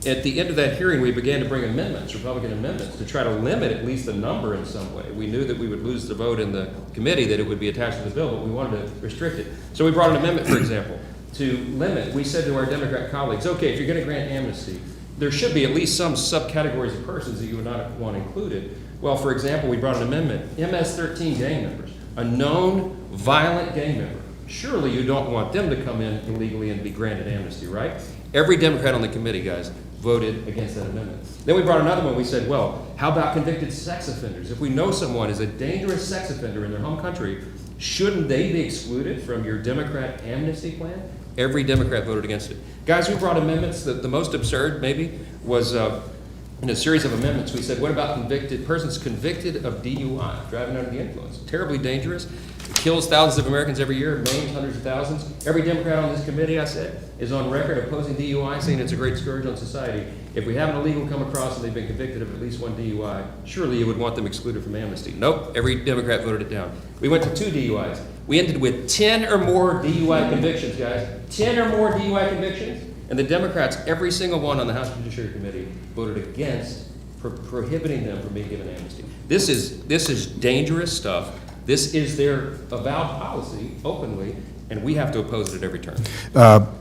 at the end of that hearing, we began to bring amendments, Republican amendments, to try to limit at least the number in some way. We knew that we would lose the vote in the committee, that it would be attached to the bill, but we wanted to restrict it. So we brought an amendment, for example, to limit. We said to our Democrat colleagues, okay, if you're going to grant amnesty, there should be at least some subcategories of persons that you would not want included. Well, for example, we brought an amendment, MS-13 gang members, a known violent gang member. Surely you don't want them to come in illegally and be granted amnesty, right? Every Democrat on the committee, guys, voted against that amendment. Then we brought another one. We said, well, how about convicted sex offenders? If we know someone is a dangerous sex offender in their home country, shouldn't they be excluded from your Democrat amnesty plan? Every Democrat voted against it. Guys, we brought amendments. The most absurd, maybe, was in a series of amendments. We said, what about persons convicted of DUI, driving under the influence? Terribly dangerous. It kills thousands of Americans every year, maims hundreds of thousands. Every Democrat on this committee, I said, is on record opposing DUI, saying it's a great scourge on society. If we have an illegal come across and they've been convicted of at least one DUI, surely you would want them excluded from amnesty. Nope, every Democrat voted it down. We went to 2 DUIs. We ended with 10 or more DUI convictions, guys. 10 or more DUI convictions. And the Democrats, every single one on the House Judiciary Committee, voted against prohibiting them from being given amnesty. This is dangerous stuff. This is their avowed policy, openly, and we have to oppose it at every turn.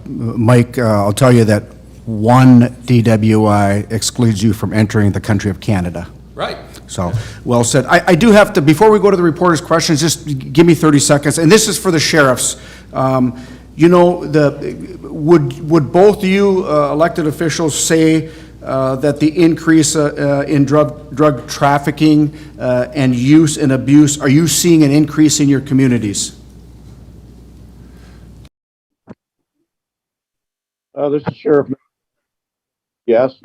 Mike, I'll tell you that 1 DWI excludes you from entering the country of Canada. Right. So, well said. I do have to, before we go to the reporters' questions, just give me 30 seconds, and this is for the sheriffs. You know, would both you elected officials say that the increase in drug trafficking and use and abuse, are you seeing an increase in your communities? This is Sheriff. Yes.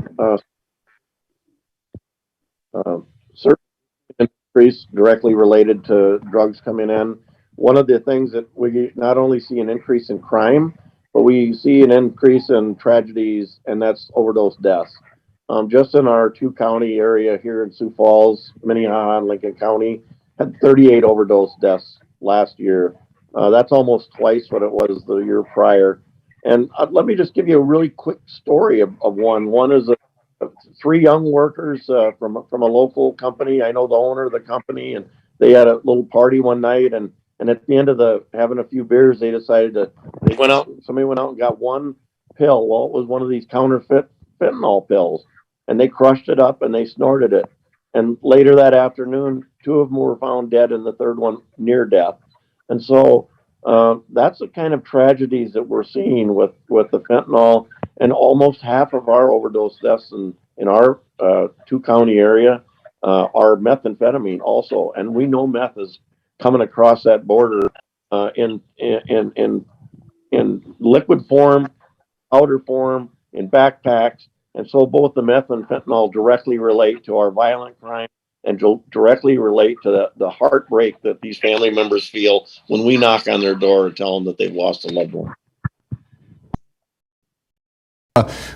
Certain increase directly related to drugs coming in. One of the things that we not only see an increase in crime, but we see an increase in tragedies, and that's overdose deaths. Just in our 2-county area here in Sioux Falls, Minnehaha, and Lincoln County, had 38 overdose deaths last year. That's almost twice what it was the year prior. And let me just give you a really quick story of one. One is 3 young workers from a local company. I know the owner of the company, and they had a little party one night, and at the end of having a few beers, they decided somebody went out and got one pill. Well, it was one of these counterfeit fentanyl pills, and they crushed it up and they snorted it. And later that afternoon, 2 of them were found dead and the third one near death. And so that's the kind of tragedies that we're seeing with the fentanyl, and almost half of our overdose deaths in our 2-county area are methamphetamine also. And we know meth is coming across that border in liquid form, powder form, in backpacks. And so both the meth and fentanyl directly relate to our violent crime and directly relate to the heartbreak that these family members feel when we knock on their door and tell them that they've lost a loved one.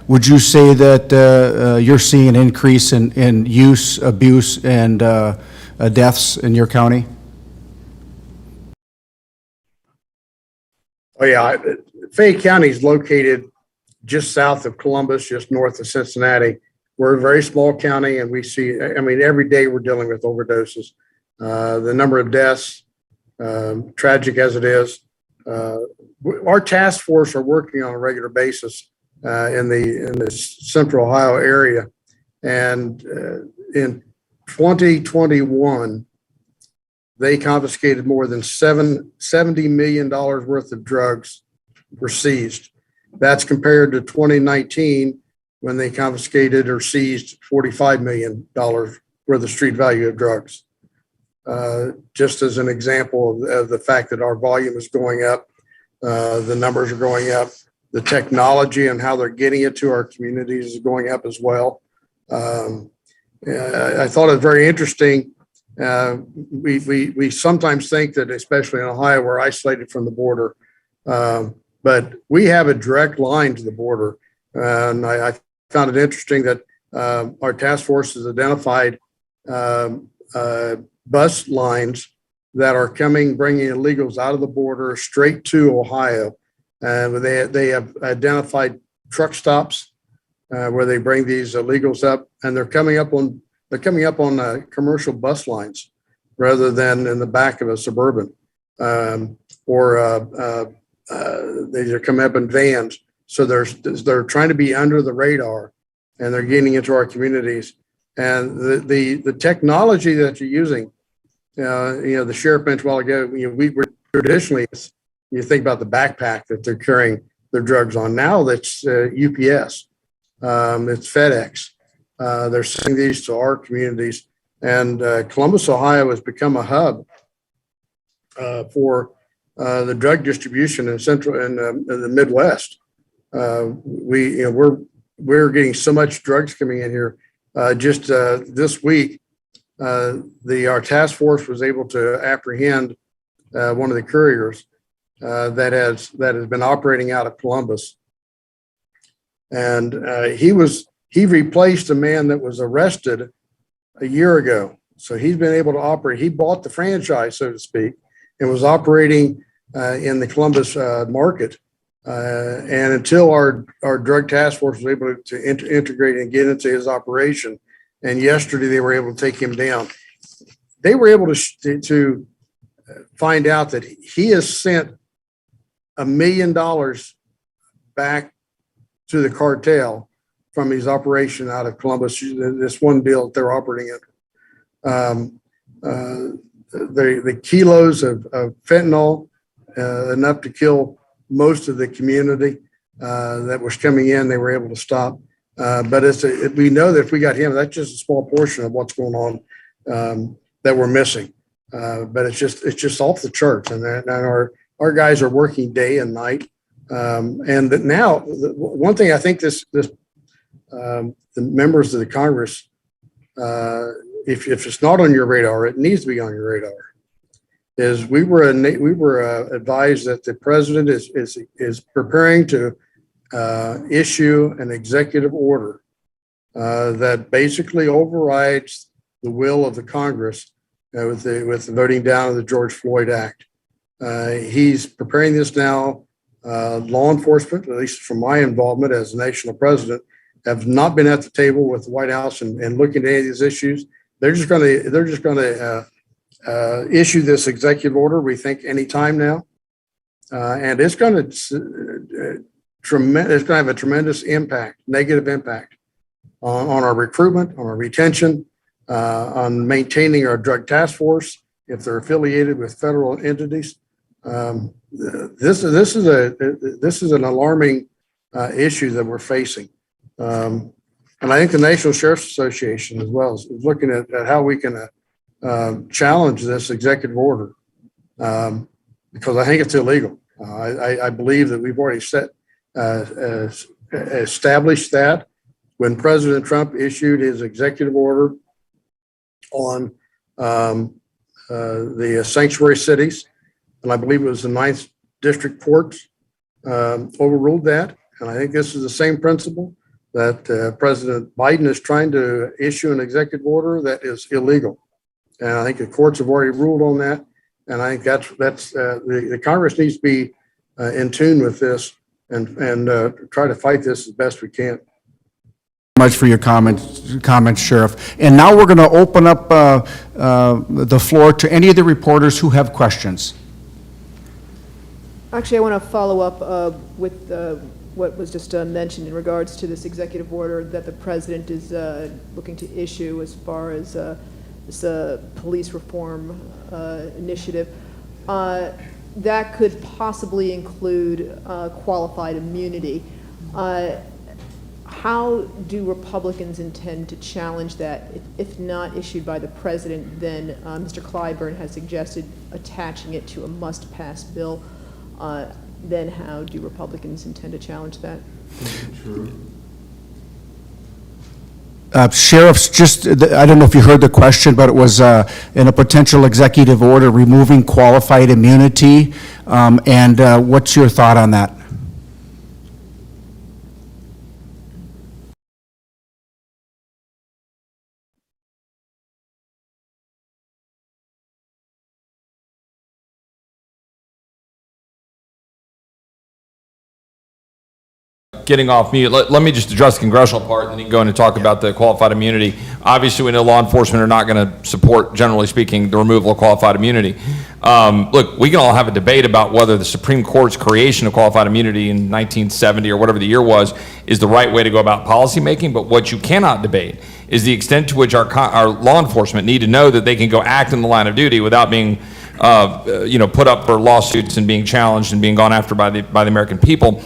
Would you say that you're seeing an increase in use, abuse, and deaths in your county? Oh, yeah. Fayette County is located just south of Columbus, just north of Cincinnati. We're a very small county, and we see, I mean, every day we're dealing with overdoses. The number of deaths, tragic as it is, our task force are working on a regular basis in the central Ohio area. And in 2021, they confiscated more than $70 million worth of drugs were seized. That's compared to 2019, when they confiscated or seized $45 million worth of street value of drugs. Just as an example of the fact that our volume is going up, the numbers are going up, the technology and how they're getting it to our communities is going up as well. I thought it very interesting. We sometimes think that, especially in Ohio, we're isolated from the border, but we have a direct line to the border. And I found it interesting that our task force has identified bus lines that are bringing illegals out of the border straight to Ohio. They have identified truck stops where they bring these illegals up, and they're coming up on commercial bus lines rather than in the back of a Suburban, or they're coming up in vans. So they're trying to be under the radar, and they're getting into our communities. And the technology that you're using, the sheriff mentioned a while ago, we were traditionally, you think about the backpack that they're carrying their drugs on. Now that's UPS, it's FedEx. They're sending these to our communities, and Columbus, Ohio has become a hub for the drug distribution in central and the Midwest. We're getting so much drugs coming in here. Just this week, our task force was able to apprehend one of the couriers that has been operating out of Columbus, and he replaced a man that was arrested a year ago. So he's been able to operate. He bought the franchise, so to speak, and was operating in the Columbus market. And until our drug task force was able to integrate and get into his operation, and yesterday they were able to take him down. They were able to find out that he has sent $1 million back to the cartel from his operation out of Columbus, this one deal that they're operating in. The kilos of fentanyl, enough to kill most of the community that was coming in, they were able to stop. But we know that if we got him, that's just a small portion of what's going on that we're missing. But it's just off the charts, and our guys are working day and night. And that now, one thing I think the members of the Congress, if it's not on your radar, it needs to be on your radar. Is we were advised that the president is preparing to issue an executive order that basically overrides the will of the Congress with the voting down of the George Floyd Act. He's preparing this now. Law enforcement, at least from my involvement as the national president, have not been at the table with the White House and looking at any of these issues. They're just going to issue this executive order, we think, anytime now. And it's going to have a tremendous impact, negative impact on our recruitment, on our retention, on maintaining our drug task force if they're affiliated with federal entities. This is an alarming issue that we're facing. And I think the National Sheriff's Association as well is looking at how we can challenge this executive order, because I think it's illegal. I believe that we've already established that when President Trump issued his executive order on the sanctuary cities, and I believe it was the 9th District Court overruled that. And I think this is the same principle that President Biden is trying to issue an executive order that is illegal. And I think the courts have already ruled on that. And I think that's the Congress needs to be in tune with this and try to fight this as best we can. Much for your comments, Sheriff. And now we're going to open up the floor to any of the reporters who have questions. Actually, I want to follow up with what was just mentioned in regards to this executive order that the president is looking to issue as far as this police reform initiative. That could possibly include qualified immunity. How do Republicans intend to challenge that? If not issued by the president, then Mr. Clyburn has suggested attaching it to a must-pass bill. Then how do Republicans intend to challenge that? True. Sheriffs, I don't know if you heard the question, but it was in a potential executive order removing qualified immunity. And what's your thought on that? Getting off mute, let me just address the congressional part, and then you can go in and talk about the qualified immunity. Obviously, we know law enforcement are not going to support, generally speaking, the removal of qualified immunity. Look, we can all have a debate about whether the Supreme Court's creation of qualified immunity in 1970 or whatever the year was is the right way to go about policymaking, but what you cannot debate is the extent to which our law enforcement need to know that they can go act in the line of duty without being put up for lawsuits and being challenged and being gone after by the American people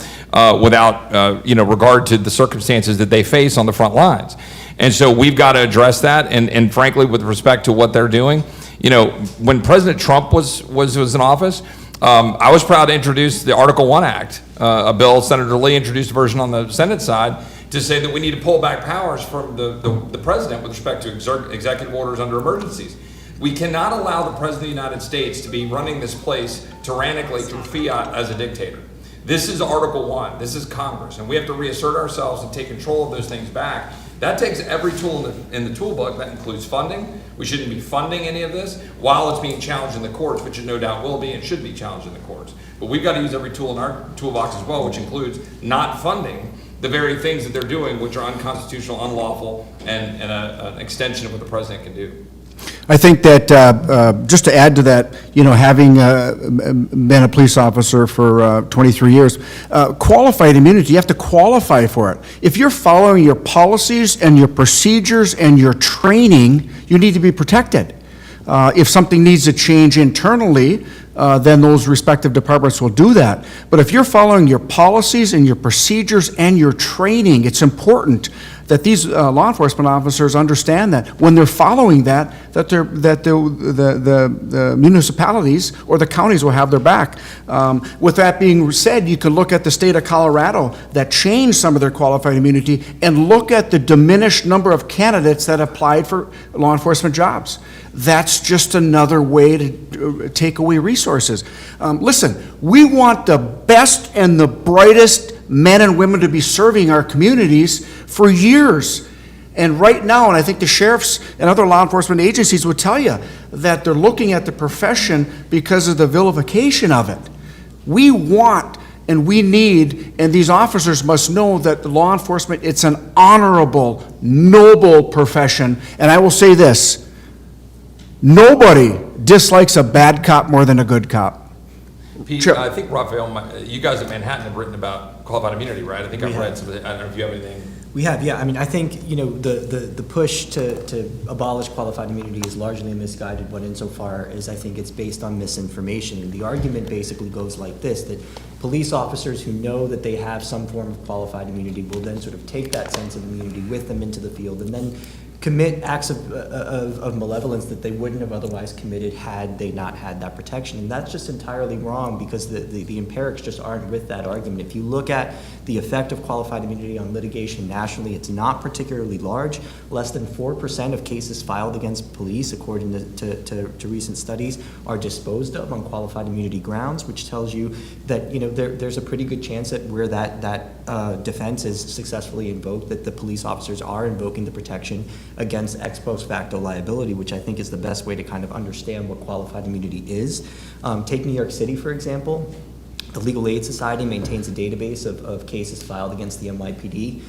without regard to the circumstances that they face on the front lines. And so we've got to address that. And frankly, with respect to what they're doing, when President Trump was in office, I was proud to introduce the Article 1 Act, a bill. Senator Lee introduced a version on the Senate side to say that we need to pull back powers from the president with respect to executive orders under emergencies. We cannot allow the President of the United States to be running this place tyrannically through fiat as a dictator. This is Article 1. This is Congress, and we have to reassert ourselves and take control of those things back. That takes every tool in the toolbox. That includes funding. We shouldn't be funding any of this while it's being challenged in the courts, which it no doubt will be and should be challenged in the courts. But we've got to use every tool in our toolbox as well, which includes not funding the very things that they're doing, which are unconstitutional, unlawful, and an extension of what the president can do. I think that, just to add to that, having been a police officer for 23 years, qualified immunity, you have to qualify for it. If you're following your policies and your procedures and your training, you need to be protected. If something needs to change internally, then those respective departments will do that. But if you're following your policies and your procedures and your training, it's important that these law enforcement officers understand that when they're following that the municipalities or the counties will have their back. With that being said, you can look at the state of Colorado that changed some of their qualified immunity and look at the diminished number of candidates that applied for law enforcement jobs. That's just another way to take away resources. Listen, we want the best and the brightest men and women to be serving our communities for years. And right now, and I think the sheriffs and other law enforcement agencies would tell you that they're looking at the profession because of the vilification of it. We want and we need, and these officers must know that the law enforcement, it's an honorable, noble profession. And I will say this, nobody dislikes a bad cop more than a good cop. Pete, Sure. I think Raphael, you guys at Manhattan have written about qualified immunity, right? I think I've read some of it. I don't know if you have anything. We have, yeah. I mean, I think, the push to abolish qualified immunity is largely a misguided one insofar as I think it's based on misinformation. And the argument basically goes like this, that police officers who know that they have some form of qualified immunity will then sort of take that sense of immunity with them into the field and then commit acts of malevolence that they wouldn't have otherwise committed had they not had that protection. And that's just entirely wrong because the empirics just aren't with that argument. If you look at the effect of qualified immunity on litigation nationally, it's not particularly large. Less than 4% of cases filed against police, according to recent studies, are disposed of on qualified immunity grounds, which tells you that there's a pretty good chance that where that defense is successfully invoked, that the police officers are invoking the protection against ex post facto liability, which I think is the best way to kind of understand what qualified immunity is. Take New York City, for example. The Legal Aid Society maintains a database of cases filed against the NYPD.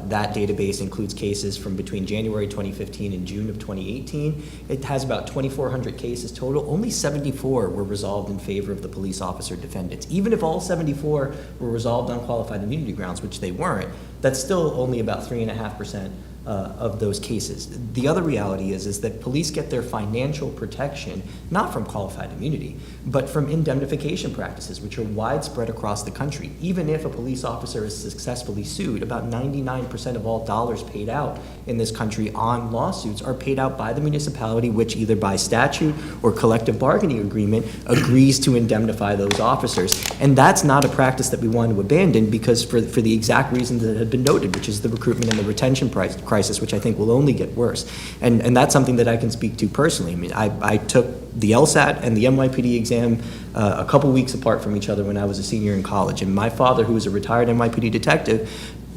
That database includes cases from between January 2015 and June of 2018. It has about 2,400 cases total. Only 74 were resolved in favor of the police officer defendants. Even if all 74 were resolved on qualified immunity grounds, which they weren't, that's still only about 3.5% of those cases. The other reality is that police get their financial protection not from qualified immunity, but from indemnification practices, which are widespread across the country. Even if a police officer is successfully sued, about 99% of all dollars paid out in this country on lawsuits are paid out by the municipality, which either by statute or collective bargaining agreement agrees to indemnify those officers. And that's not a practice that we want to abandon because for the exact reasons that have been noted, which is the recruitment and the retention crisis crisis, which I think will only get worse. And that's something that I can speak to personally. I mean, I took the LSAT and the NYPD exam a couple weeks apart from each other when I was a senior in college. And my father, who was a retired NYPD detective,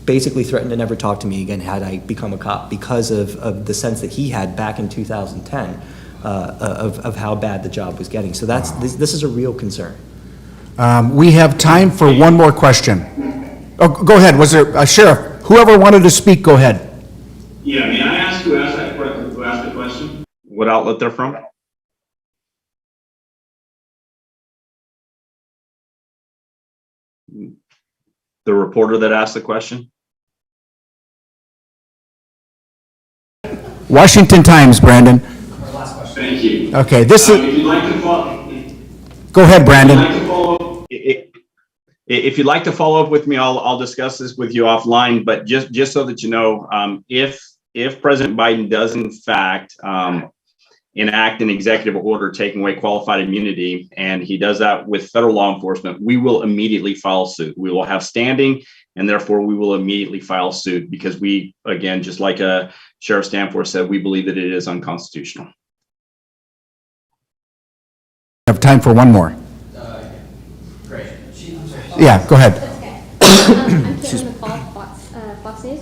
basically threatened to never talk to me again had I become a cop because of the sense that he had back in 2010 of how bad the job was getting. So this is a real concern. We have time for one more question. Oh, go ahead. Was there, Sheriff, whoever wanted to speak, go ahead. Yeah, may I ask who asked the question? What outlet they're from? The reporter that asked the question? Washington Times, Brandon. Thank you. Okay, this is. If you'd like to follow. Go ahead, Brandon. If you'd like to follow up with me, I'll discuss this with you offline. But just so that you know, if President Biden does in fact enact an executive order taking away qualified immunity, and he does that with federal law enforcement, we will immediately file suit. We will have standing, and therefore we will immediately file suit because we, again, just like Sheriff Stanford said, we believe that it is unconstitutional. We have time for one more. Great. Yeah, go ahead. Okay. I'm Caitlin McCall, Fox News.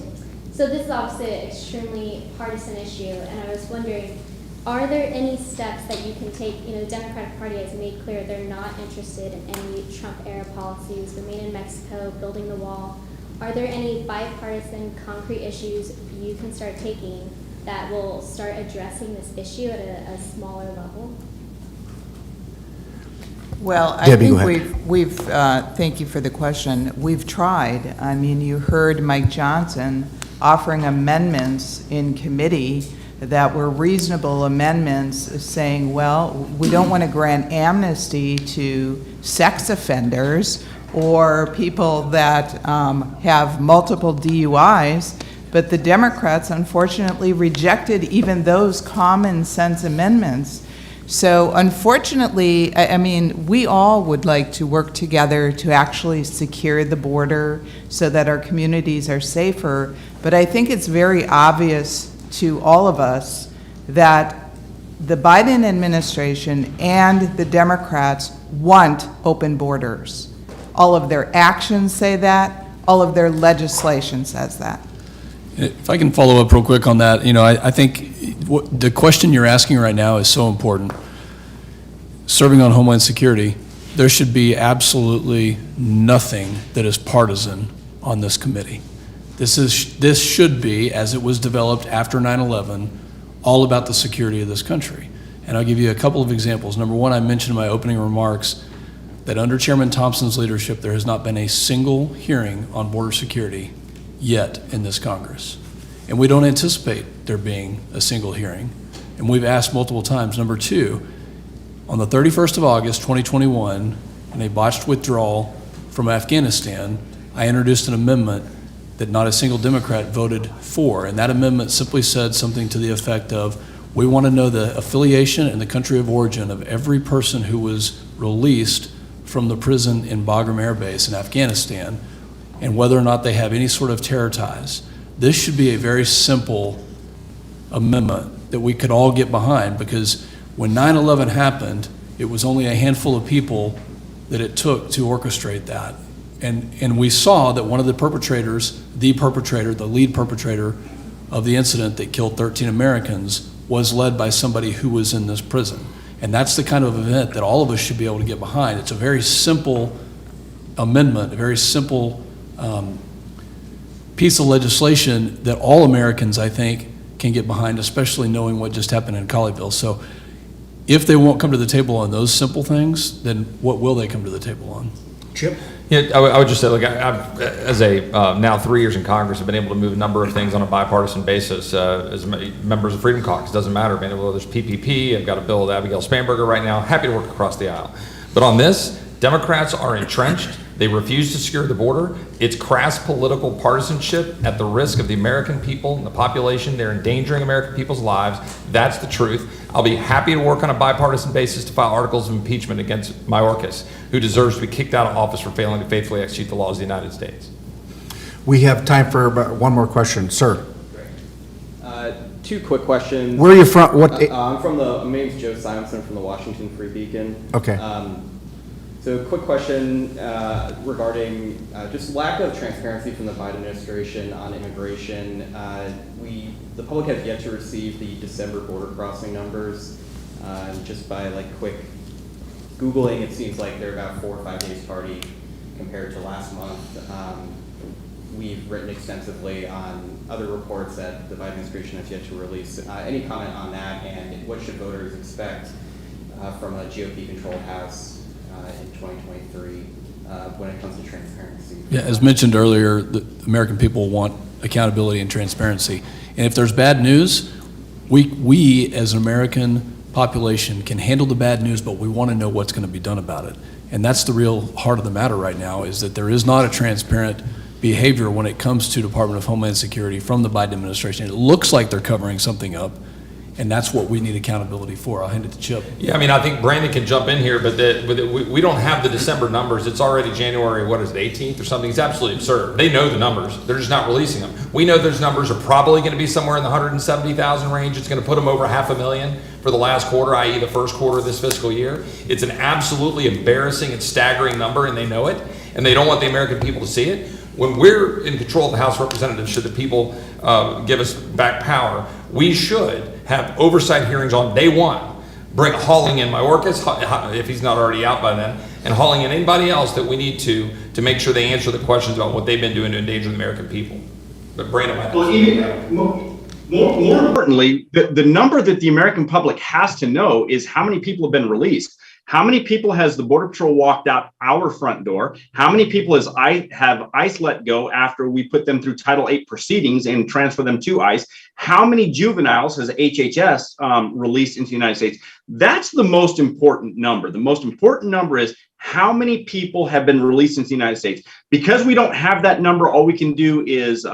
So this is obviously an extremely partisan issue, and I was wondering, are there any steps that you can take? You know, the Democratic Party has made clear they're not interested in any Trump-era policies, remain in Mexico, building the wall. Are there any bipartisan concrete issues you can start taking that will start addressing this issue at a smaller level? Well, I Debbie, think go ahead. we've thank you for the question. We've tried. I mean, you heard Mike Johnson offering amendments in committee that were reasonable amendments saying, well, we don't want to grant amnesty to sex offenders or people that have multiple DUIs, but the Democrats unfortunately rejected even those common sense amendments. So unfortunately, I mean, we all would like to work together to actually secure the border so that our communities are safer, but I think it's very obvious to all of us that the Biden administration and the Democrats want open borders. All of their actions say that, all of their legislation says that. If I can follow up real quick on that, you know, I think the question you're asking right now is so important. Serving on Homeland Security, there should be absolutely nothing that is partisan on this committee. This should be, as it was developed after 9/11, all about the security of this country. And I'll give you a couple of examples. Number one, I mentioned in my opening remarks that under Chairman Thompson's leadership, there has not been a single hearing on border security yet in this Congress. And we don't anticipate there being a single hearing. And we've asked multiple times. Number two, on the 31st of August, 2021, in a botched withdrawal from Afghanistan, I introduced an amendment that not a single Democrat voted for. And that amendment simply said something to the effect of, we want to know the affiliation and the country of origin of every person who was released from the prison in Bagram Air Base in Afghanistan, and whether or not they have any sort of terror ties. This should be a very simple amendment that we could all get behind, because when 9/11 happened, it was only a handful of people that it took to orchestrate that. And we saw that one of the perpetrators, the lead perpetrator of the incident that killed 13 Americans was led by somebody who was in this prison. And that's the kind of event that all of us should be able to get behind. It's a very simple amendment, a very simple piece of legislation that all Americans, I think, can get behind, especially knowing what just happened in Colleyville. So if they won't come to the table on those simple things, then what will they come to the table on? Chip? Yeah, I would just say, look, I've as a now 3 years in Congress, I've been able to move a number of things on a bipartisan basis. As members of Freedom Caucus, doesn't matter, man. Well, there's PPP. I've got a bill with Abigail Spanberger right now. Happy to work across the aisle. But on this, Democrats are entrenched. They refuse to secure the border. It's crass political partisanship at the risk of the American people and the population. They're endangering American people's lives. That's the truth. I'll be happy to work on a bipartisan basis to file articles of impeachment against Mayorkas, who deserves to be kicked out of office for failing to faithfully execute the laws of the United States. We have time for one more question. Sir. two quick questions. Where are you from? What? My name's Joe Simonson from the Washington Free Beacon. Okay. So quick question regarding just lack of transparency from the Biden administration on immigration. The public has yet to receive the December border crossing numbers. Just by like quick Googling, it seems like they're about 4 or 5 days tardy compared to last month. We've written extensively on other reports that the Biden administration has yet to release. Any comment on that, and what should voters expect from a GOP-controlled House in 2023 when it comes to transparency? Yeah, as mentioned earlier, the American people want accountability and transparency. And if there's bad news, we as an American population can handle the bad news, but we want to know what's going to be done about it. And that's the real heart of the matter right now, is that there is not a transparent behavior when it comes to Department of Homeland Security from the Biden administration. It looks like they're covering something up, and that's what we need accountability for. I'll hand it to Chip. Yeah, I mean, I think Brandon can jump in here, but we don't have the December numbers. It's already January, what is it, 18th or something? It's absolutely absurd. They know the numbers. They're just not releasing them. We know those numbers are probably going to be somewhere in the 170,000 range. It's going to put them over 500,000 for the last quarter, i.e. the first quarter of this fiscal year. It's an absolutely embarrassing and staggering number, and they know it, and they don't want the American people to see it. When we're in control of the House of Representatives, should the people give us back power, we should have oversight hearings on day one. Bring hauling in Mayorkas, if he's not already out by then, and hauling in anybody else that we need to make sure they answer the questions about what they've been doing to endanger the American people. But Brandon might well, even more importantly, the number that the American public has to know is how many people have been released. How many people has the Border Patrol walked out our front door? How many people have ICE let go after we put them through Title VIII proceedings and transfer them to ICE? How many juveniles has HHS released into the United States? That's the most important number. The most important number is how many people have been released into the United States. Because we don't have that number, all we can do is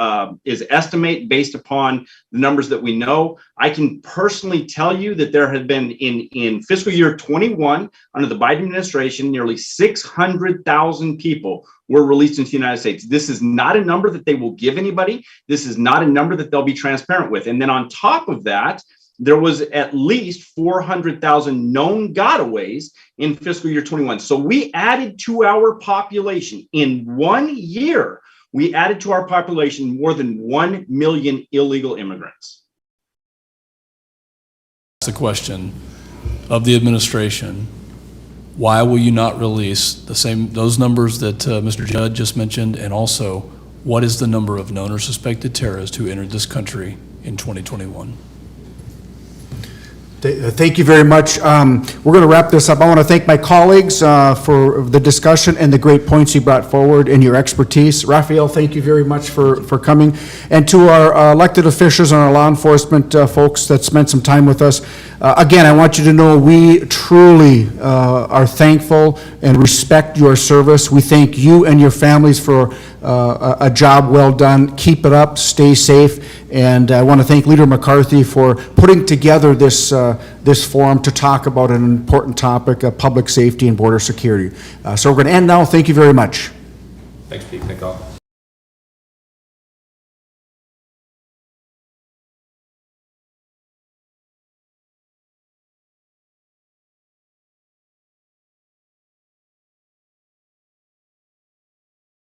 estimate based upon the numbers that we know. I can personally tell you that there have been in fiscal year 21 under the Biden administration, nearly 600,000 people were released into the United States. This is not a number that they will give anybody. This is not a number that they'll be transparent with. And then on top of that, there was at least 400,000 known gotaways in fiscal year 21. So we added to our population in 1 year. We added to our population more than 1 million illegal immigrants. The question of the administration: why will you not release those numbers that Mr. Judd just mentioned, and also what is the number of known or suspected terrorists who entered this country in 2021? Thank you very much. We're going to wrap this up. I want to thank my colleagues for the discussion and the great points you brought forward and your expertise. Raphael, thank you very much for coming. And to our elected officials and our law enforcement folks that spent some time with us, again, I want you to know we truly are thankful and respect your service. We thank you and your families for a job well done. Keep it up, stay safe, and I want to thank Leader McCarthy for putting together this forum to talk about an important topic of public safety and border security. So we're going to end now. Thank you very much. Thanks, Pete. Thank you all.